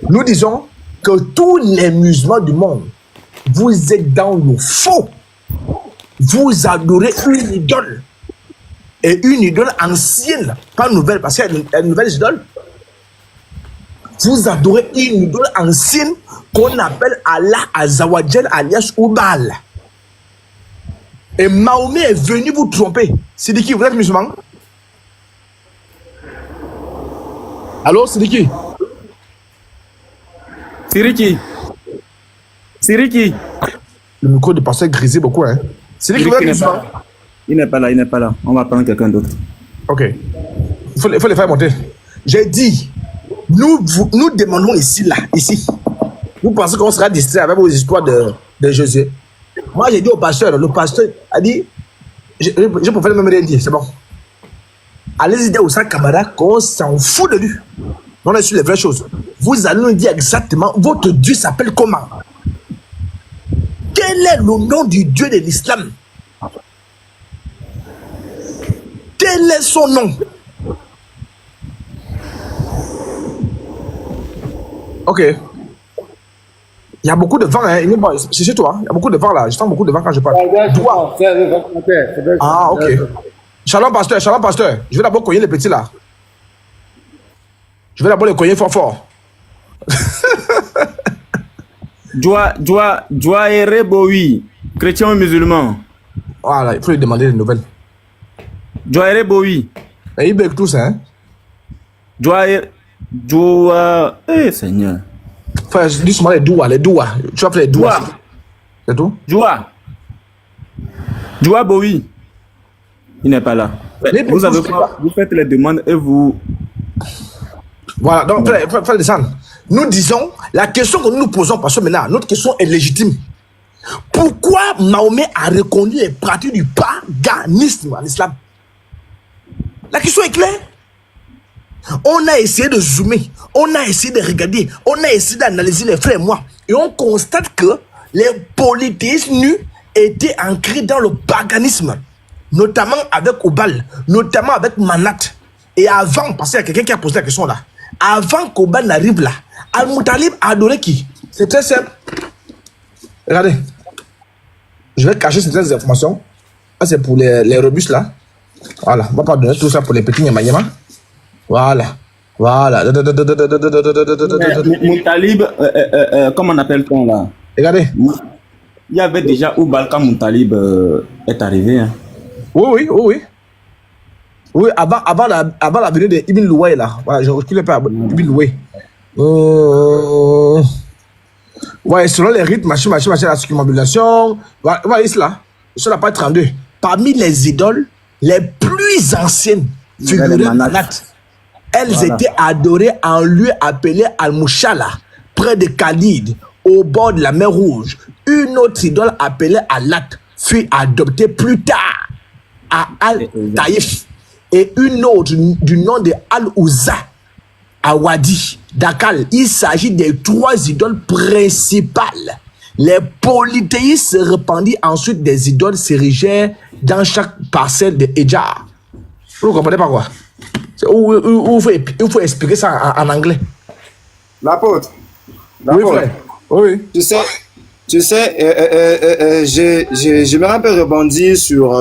nous disons que tous les musulmans du monde, vous êtes dans le faux. Vous adorez une idole. Et une idole ancienne, pas nouvelle, parce qu'il y a une nouvelle idole. Vous adorez une idole ancienne qu'on appelle Allah Azawajal alias Oubal. Et Mahomet est venu vous tromper. C'est de qui? Vous êtes musulman? Allô, c'est de qui? Siriki. Le micro de pasteur grisé beaucoup, hein. C'est lui qui vous êtes musulman? Il n'est pas là. On va prendre quelqu'un d'autre. Ok. Il faut les faire monter. J'ai dit, nous demandons ici. Vous pensez qu'on sera distrait avec vos histoires de Jésus? Moi, j'ai dit au pasteur, le pasteur a dit, je préfère même rien dire, c'est bon. Allez-y dire au sang camarade qu'on s'en fout de lui. On est sur les vraies choses. Vous allez nous dire exactement, votre Dieu s'appelle comment? Quel est le nom du Dieu de l'islam? Quel est son nom? Ok. Il y a beaucoup de vent, hein. C'est chez toi. Il y a beaucoup de vent là. Je sens beaucoup de vent quand je parle. Ah, ok. Shalom, pasteur. Je vais d'abord cogner les petits là. Je vais d'abord les cogner fort. Joa et Reboui, chrétien ou musulman? Voilà, il faut lui demander des nouvelles. Joa et Reboui. Et il bec tous, hein? Seigneur. Frère, dis-moi les doigts. Tu vas faire les doigts. C'est tout? Joa Boui. Il n'est pas là. Vous faites les demandes et vous... Voilà, donc, frère descendre. Nous disons, la question que nous nous posons, parce que maintenant, notre question est légitime. Pourquoi Mahomet a reconnu les pratiques du paganisme en islam? La question est claire. On a essayé de zoomer, on a essayé de regarder, on a essayé d'analyser les frères et moi. Et on constate que les polythéistes nus étaient ancrés dans le paganisme. Notamment avec Obal, notamment avec Manat. Et avant, parce qu'il y a quelqu'un qui a posé la question là. Avant qu'Obal n'arrive là, Al-Moutalib a adoré qui? C'est très simple. Regardez. Je vais cacher certaines informations. Ça, c'est pour les robustes là. Voilà. On va pas donner tout ça pour les petits Nyama. Voilà. Moutalib, comment on appelle-t-on là? Regardez. Il y avait déjà Obal quand Moutalib est arrivé. Hein. Oui, avant la venue de Ibn Louay là. Voilà, je ne recule pas Ibn Louay. Ouais, selon les rythmes, machin, la circumambulation. Voilà, ici là. Sur la page 32. Parmi les idoles les plus anciennes figuraient Manat. Elles étaient adorées en un lieu appelé Al-Mushala, près de Khalid, au bord de la mer Rouge. Une autre idole appelée Alat fut adoptée plus tard à Al-Taïf et une autre du nom de Al-Uzza à Wadi, Dakal. Il s'agit des 3 idoles principales. Les polythéistes se répandirent ensuite, des idoles s'érigèrent dans chaque parcelle de Edjar. Vous ne comprenez pas quoi? Il faut expliquer ça en anglais. L'apôtre. Oui, frère. Oui. Tu sais, j'aimerais un peu rebondir sur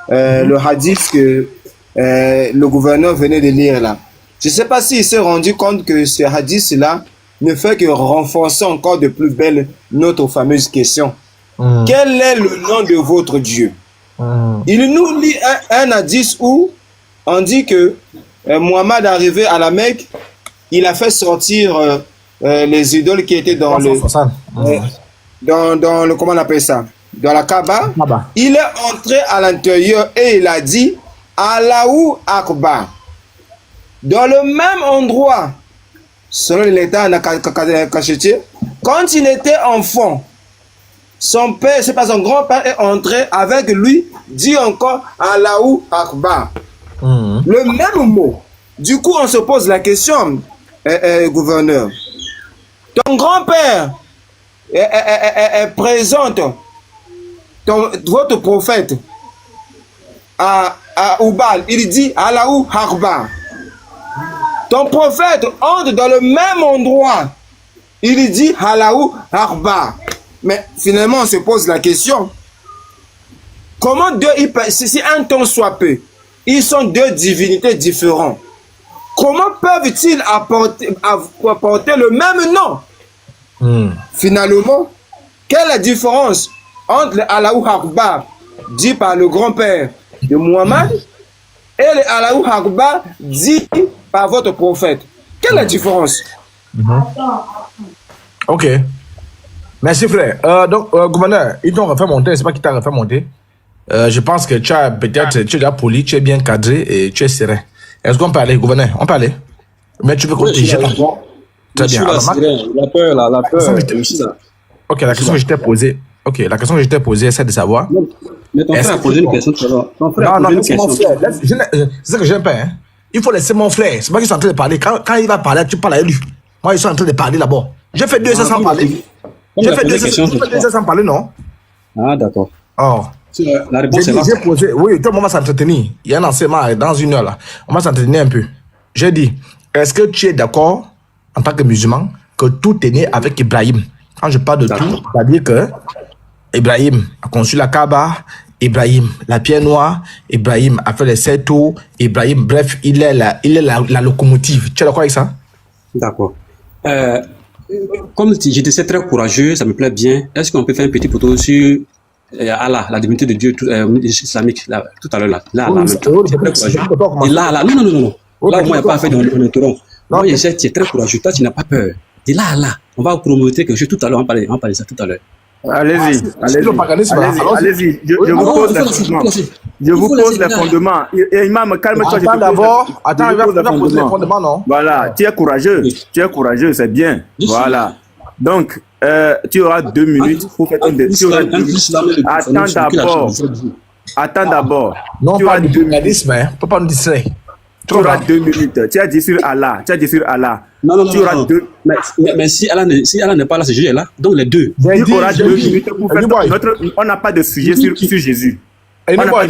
le hadith que le gouverneur venait de lire là. Je ne sais pas s'il s'est rendu compte que ce hadith-là ne fait que renforcer encore de plus belle notre fameuse question. Quel est le nom de votre Dieu? Il nous lit un hadith où on dit que Mohammed arrivé à la Mecque, il a fait sortir les idoles qui étaient dans le comment on appelle ça? Dans la Kaaba. Il est entré à l'intérieur et il a dit Allahu Akbar. Dans le même endroit, selon l'état cachetier, quand il était enfant, son père, c'est pas son grand-père, est entré avec lui, dit encore Allahu Akbar. Le même mot. Du coup, on se pose la question, gouverneur. Ton grand-père présente votre prophète à Oubal, il dit Allahu Akbar. Ton prophète entre dans le même endroit, il dit Allahu Akbar. Mais finalement, on se pose la question, comment deux, si un temps soit peu, ils sont 2 divinités différentes, comment peuvent-ils apporter le même nom? Finalement, quelle est la différence entre le Allahu Akbar dit par le grand-père de Muhammad et le Allahu Akbar dit par votre prophète? Quelle est la différence? Ok. Merci frère. Donc, gouverneur, ils t'ont refait monter, c'est pas qui t'a refait monter. Je pense que tu as peut-être, tu es déjà poli, tu es bien cadré et tu es serein. Est-ce qu'on peut aller, gouverneur? On peut aller? Mais tu veux qu'on te jette. Très bien. Alors, la peur, la peur. Ok, la question que je t'ai posée. Ok, la question que je t'ai posée, c'est de savoir. Mais ton frère a posé une question tout à l'heure. Non, c'est mon frère. C'est ça que j'aime pas. Hein. Il faut laisser mon frère. C'est pas qu'ils sont en train de parler. Quand il va parler, tu parles à lui. Moi, ils sont en train de parler d'abord. J'ai fait 2 heures sans parler. J'ai fait 2 heures sans parler, non? Ah, d'accord. Oh. La réponse est là. J'ai posé, oui, tout le monde va s'entretenir. Il y a un enseignement dans 1 heure là. On va s'entretenir un peu. J'ai dit, est-ce que tu es d'accord en tant que musulman que tout est né avec Ibrahim? Quand je parle de tout, c'est-à-dire que Ibrahim a conçu la Kaaba, Ibrahim la pierre noire, Ibrahim a fait les 7 tours, Ibrahim, bref, il est la locomotive. Tu es d'accord avec ça? D'accord. Comme je te sais très courageux, ça me plaît bien. Est-ce qu'on peut faire un petit poteau sur Allah, la divinité de Dieu islamique, là, tout à l'heure là, c'est très courageux. Et là, non. Là, moi, il n'y a pas à faire d'interrompre. Moi, je sais que tu es très courageux. Toi, tu n'as pas peur. Et là, on va promouvoir quelque chose tout à l'heure. On va parler de ça tout à l'heure. Allez-y. Je vous pose les fondements. Je vous pose les fondements. Et Imam, calme-toi. Attends d'abord. Attends, il va poser les fondements, non? Voilà, tu es courageux, c'est bien. Voilà. Donc, tu auras 2 minutes pour faire ton défi. Attends d'abord. Non, pas du pluralisme, hein. Faut pas nous distraire. Tu auras 2 minutes. Tu as dit sur Allah. Non. Tu auras 2. Mais si Allah n'est pas là, ce sujet là, donc les deux. Tu auras 2 minutes pour faire on n'a pas de sujet sur Jésus. Attends.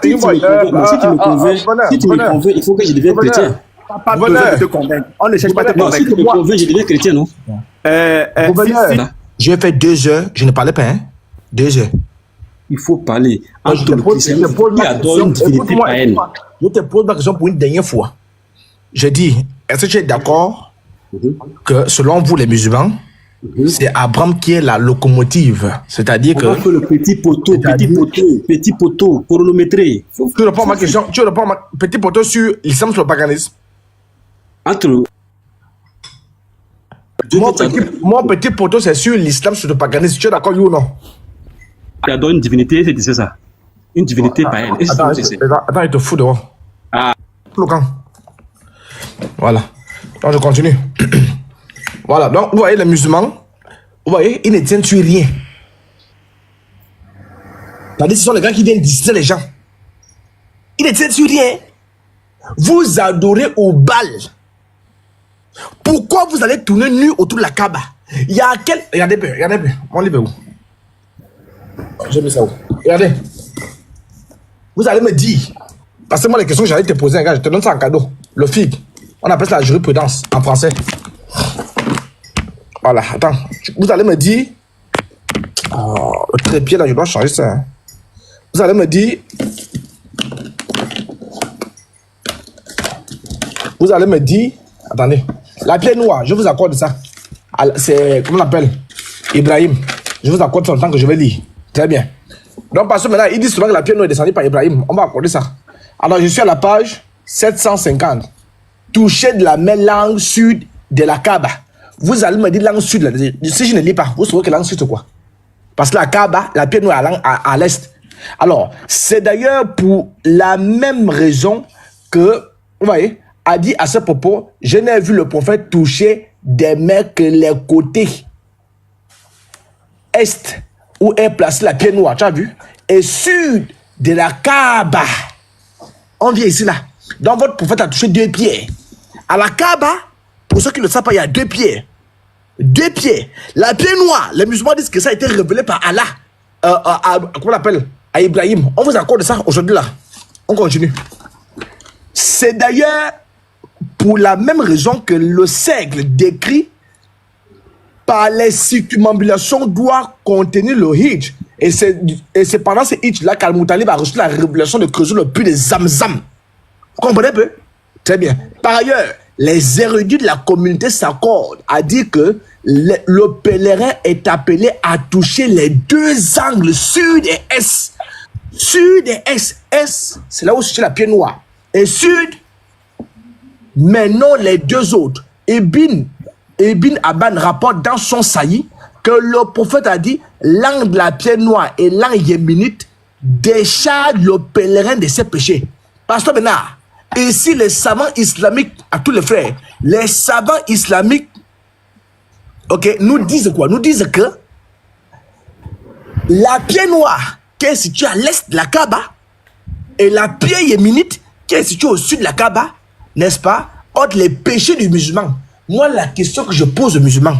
Si tu me convaincs, il faut que je devienne chrétien. Pas besoin de te convaincre. On ne cherche pas à te convaincre. Si tu me convaincs, je deviens chrétien, non? J'ai fait 2 heures, je ne parlais pas, hein? 2 heures. Il faut parler entre le christianisme qui adore une divinité païenne. Je te pose ma question pour une dernière fois. Je dis, est-ce que tu es d'accord que selon vous les musulmans, c'est Abraham qui est la locomotive? C'est-à-dire que... le petit poteau, chronométré. Tu réponds à ma question, petit poteau sur l'islam, sur le paganisme. Entre... Mon petit poteau, c'est sur l'islam, sur le paganisme. Tu es d'accord, oui ou non? Il adore une divinité, c'est ça. Une divinité païenne. Attends, il te fout dehors. Ah. Le camp. Voilà. Donc, je continue. Voilà. Donc, vous voyez, les musulmans, vous voyez, ils ne tiennent sur rien. C'est-à-dire, ce sont les gars qui viennent distraire les gens. Ils ne tiennent sur rien. Vous adorez au bal. Pourquoi vous allez tourner nu autour de la Kaaba? Il y a quel... Regardez peu, regardez peu. Mon livre est où? J'ai mis ça où? Regardez. Vous allez me dire, parce que moi, les questions que j'allais te poser, gars, je te donne ça en cadeau. Le FIG. On appelle ça la jurisprudence en français. Voilà, attends. Vous allez me dire... Oh, le trépied là, je dois changer ça. Hein. Vous allez me dire... Vous allez me dire... Attendez. La pierre noire, je vous accorde ça. C'est... Comment on appelle? Ibrahim. Je vous accorde son temps que je vais lire. Très bien. Donc, parce que maintenant, ils disent souvent que la pierre noire est descendue par Ibrahim. On va accorder ça. Alors, je suis à la page 750. Toucher de la main langue sud de la Kaaba. Vous allez me dire langue sud. Là. Si je ne lis pas, vous saurez que langue sud c'est quoi? Parce que la Kaaba, la pierre noire est à l'est. Alors, c'est d'ailleurs pour la même raison que, vous voyez, a dit à ce propos, je n'ai vu le prophète toucher des mains que les côtés est où est placée la pierre noire, tu as vu, et sud de la Kaaba. On vient ici là. Donc votre prophète a touché 2 pieds. À la Kaaba, pour ceux qui ne le savent pas, il y a 2 pieds. 2 pieds. La pierre noire, les musulmans disent que ça a été révélé par Allah. Comment on l'appelle? À Ibrahim. On vous accorde ça aujourd'hui là. On continue. C'est d'ailleurs pour la même raison que le seigle décrit par les circumambulations doit contenir le hijj. Et c'est pendant ce hijj là qu'Al-Moutalib a reçu la révélation de creuser le puits de Zamzam. Vous comprenez un peu? Très bien. Par ailleurs, les érudits de la communauté s'accordent à dire que le pèlerin est appelé à toucher les 2 angles sud et est. Sud et est. Est, c'est là où se situe la pierre noire. Et sud, mais non les 2 autres. Ibn Abban rapporte dans son saillie que le prophète a dit l'angle de la pierre noire et l'angle yéménite décharge le pèlerin de ses péchés. Pasteur Bénard, ici les savants islamiques, à tous les frères, les savants islamiques, ok, nous disent quoi? Nous disent que la pierre noire qui est située à l'est de la Kaaba et la pierre yéménite qui est située au sud de la Kaaba, n'est-ce pas, ôtent les péchés du musulman. Moi, la question que je pose aux musulmans,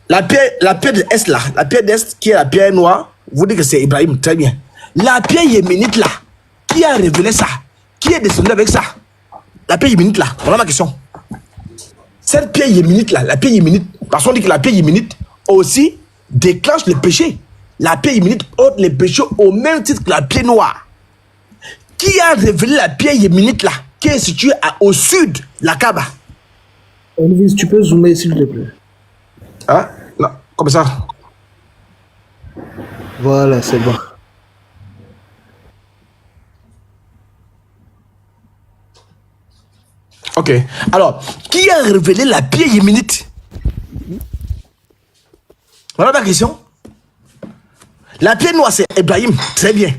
la pierre de l'Est là, la pierre d'Est qui est la pierre noire, vous dites que c'est Ibrahim, très bien. La pierre yéménite là, qui a révélé ça? Qui est descendu avec ça? La pierre yéménite là, voilà ma question. Cette pierre yéménite là, la pierre yéménite, parce qu'on dit que la pierre yéménite aussi déclenche le péché. La pierre yéménite ôte les péchés au même titre que la pierre noire. Qui a révélé la pierre yéménite là, qui est située au sud de la Kaaba? Elvis, tu peux zoomer s'il te plaît. Hein? Non, comme ça. Voilà, c'est bon. Ok. Alors, qui a révélé la pierre yéménite? Voilà ma question. La pierre noire, c'est Ibrahim. Très bien.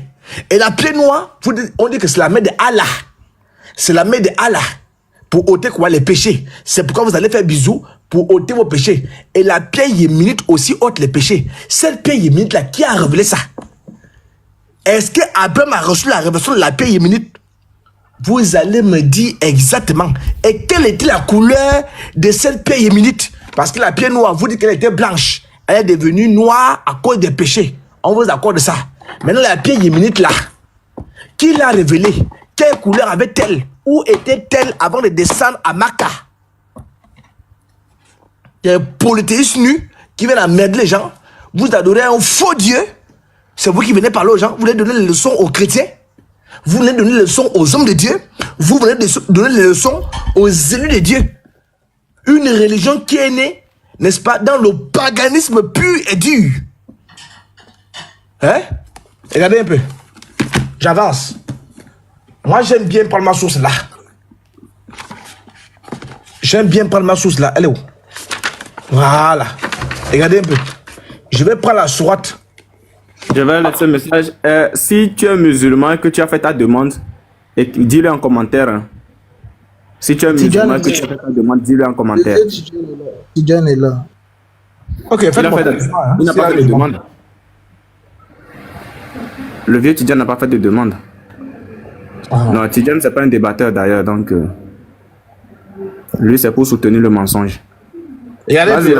Et la pierre noire, on dit que c'est la main de Allah. C'est la main de Allah pour ôter quoi? Les péchés. C'est pourquoi vous allez faire bisous pour ôter vos péchés. Et la pierre yéménite aussi ôte les péchés. Cette pierre yéménite là, qui a révélé ça? Est-ce que Abraham a reçu la révélation de la pierre yéménite? Vous allez me dire exactement. Et quelle était la couleur de cette pierre yéménite? Parce que la pierre noire, vous dites qu'elle était blanche. Elle est devenue noire à cause des péchés. On vous accorde ça. Maintenant, la pierre yéménite là, qui l'a révélée? Quelle couleur avait-elle? Où était-elle avant de descendre à Makkah? Il y a un polythéiste nu qui vient d'emmerder les gens. Vous adorez un faux Dieu. C'est vous qui venez parler aux gens. Vous voulez donner les leçons aux chrétiens. Vous venez donner les leçons aux hommes de Dieu. Vous venez donner les leçons aux élus de Dieu. Une religion qui est née, n'est-ce pas, dans le paganisme pur et dur. Hein? Regardez un peu. J'avance. Moi, j'aime bien prendre ma source là. J'aime bien prendre ma source là. Elle est où? Voilà. Regardez un peu. Je vais prendre la sourate. Je vais laisser un message. Si tu es musulman et que tu as fait ta demande, dis-le en commentaire. Si tu es musulman, que tu as fait ta demande, dis-le en commentaire. Tidjane est là. Ok, Il n'a pas fait de demande. Le vieux Tidjane n'a pas fait de demande. Non, Tidjane, c'est pas un débatteur d'ailleurs, donc lui, c'est pour soutenir le mensonge. Regardez,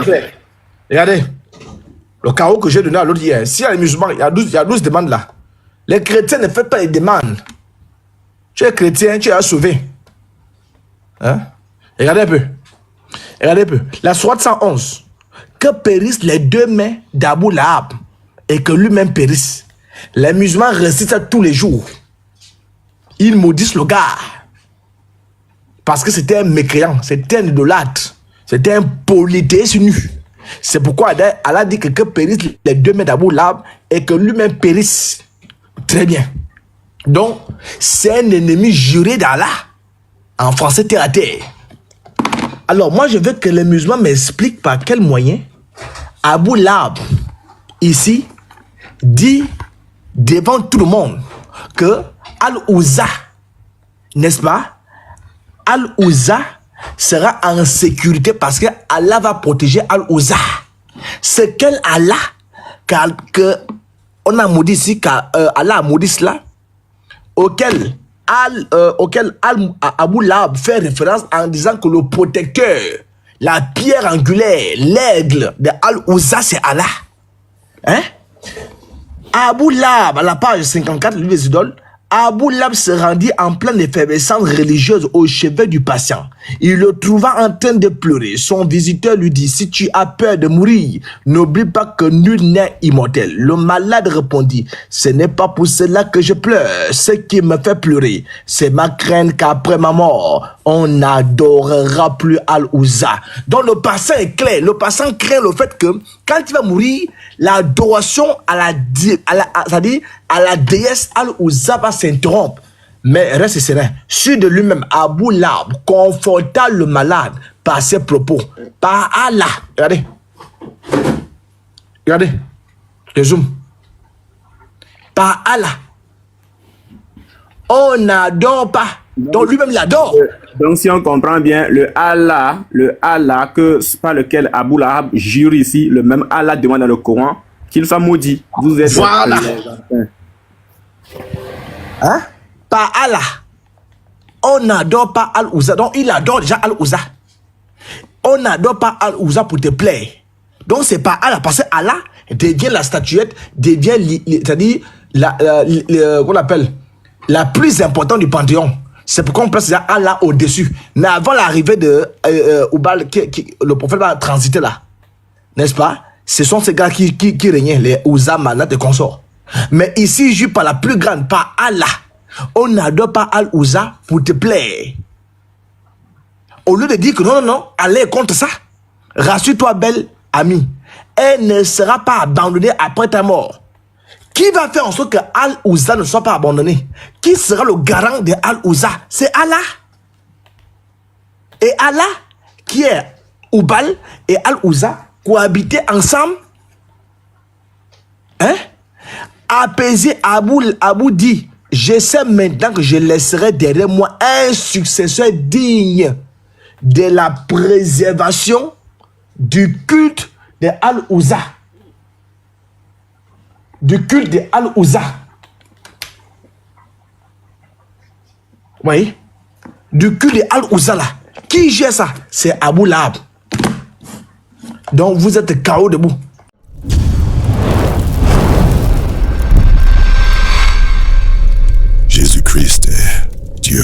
regardez. Le chaos que j'ai donné à l'autre hier. S'il y a les musulmans, il y a 12 demandes là. Les chrétiens ne font pas les demandes. Tu es chrétien, tu es sauvé. Hein? Regardez un peu. Regardez un peu. La sourate 111. Que périssent les deux mains d'Abou Lahab et que lui-même périsse. Les musulmans récitent ça tous les jours. Ils maudissent le gars. Parce que c'était un mécréant, c'était un idolâtre, c'était un polythéiste nu. C'est pourquoi Allah dit que périssent les deux mains d'Abou Lahab et que lui-même périsse. Très bien. Donc, c'est un ennemi juré d'Allah. En français, terre à terre. Alors, moi, je veux que les musulmans m'expliquent par quel moyen Abou Lahab, ici, dit devant tout le monde que Al-Uzza, n'est-ce pas? Al-Uzza sera en sécurité parce que Allah va protéger Al-Uzza. C'est quel Allah que on a maudit ici, Allah a maudit cela, auquel Abou Lahab fait référence en disant que le protecteur, la pierre angulaire, l'aigle de Al-Uzza, c'est Allah. Hein? Abou Lahab, à la page 54, lui des idoles, Abou Lahab se rendit en pleine effervescence religieuse au chevet du patient. Il le trouva en train de pleurer. Son visiteur lui dit, si tu as peur de mourir, n'oublie pas que nul n'est immortel. Le malade répondit, ce n'est pas pour cela que je pleure. Ce qui me fait pleurer, c'est ma crainte qu'après ma mort, on n'adorera plus Al-Uzza. Donc le patient est clair. Le patient craint le fait que quand il va mourir, l'adoration à la déesse Al-Uzza va s'interrompre. Mais reste serein. Sur de lui-même, Abou Lahab conforta le malade par ses propos. Par Allah. Regardez. Regardez. Je zoom. Par Allah. On n'adore pas. Donc lui-même l'adore. Donc si on comprend bien, le Allah par lequel Abou Lahab jure ici, le même Allah demande dans le Coran qu'il soit maudit. Vous êtes voilà. Hein? Par Allah. On n'adore pas Al-Uzza. Donc il adore déjà Al-Uzza. On n'adore pas Al-Uzza pour te plaire. Donc c'est pas Allah. Parce que Allah devient la statuette, devient, c'est-à-dire, qu'on appelle la plus importante du panthéon. C'est pourquoi on place déjà Allah au-dessus. Mais avant l'arrivée de Oubal, le prophète va transiter là. N'est-ce pas? Ce sont ces gars qui régnaient, les Uzza, Manat et consorts. Mais ici, je par la plus grande, par Allah. On n'adore pas Al-Uzza pour te plaire. Au lieu de dire que non, Allah est contre ça. Rassure-toi, belle amie. Elle ne sera pas abandonnée après ta mort. Qui va faire en sorte que Al-Uzza ne soit pas abandonné? Qui sera le garant de Al-Uzza? C'est Allah. Et Allah, qui est Oubal et Al-Uzza, cohabiter ensemble. Hein? Apaisé, Abou dit, je sais maintenant que je laisserai derrière moi un successeur digne de la préservation du culte de Al-Uzza. Du culte de Al-Uzza. Vous voyez? Du culte de Al-Uzza là. Qui gère ça? C'est Abou Lahab. Donc vous êtes KO debout. Jésus-Christ est Dieu.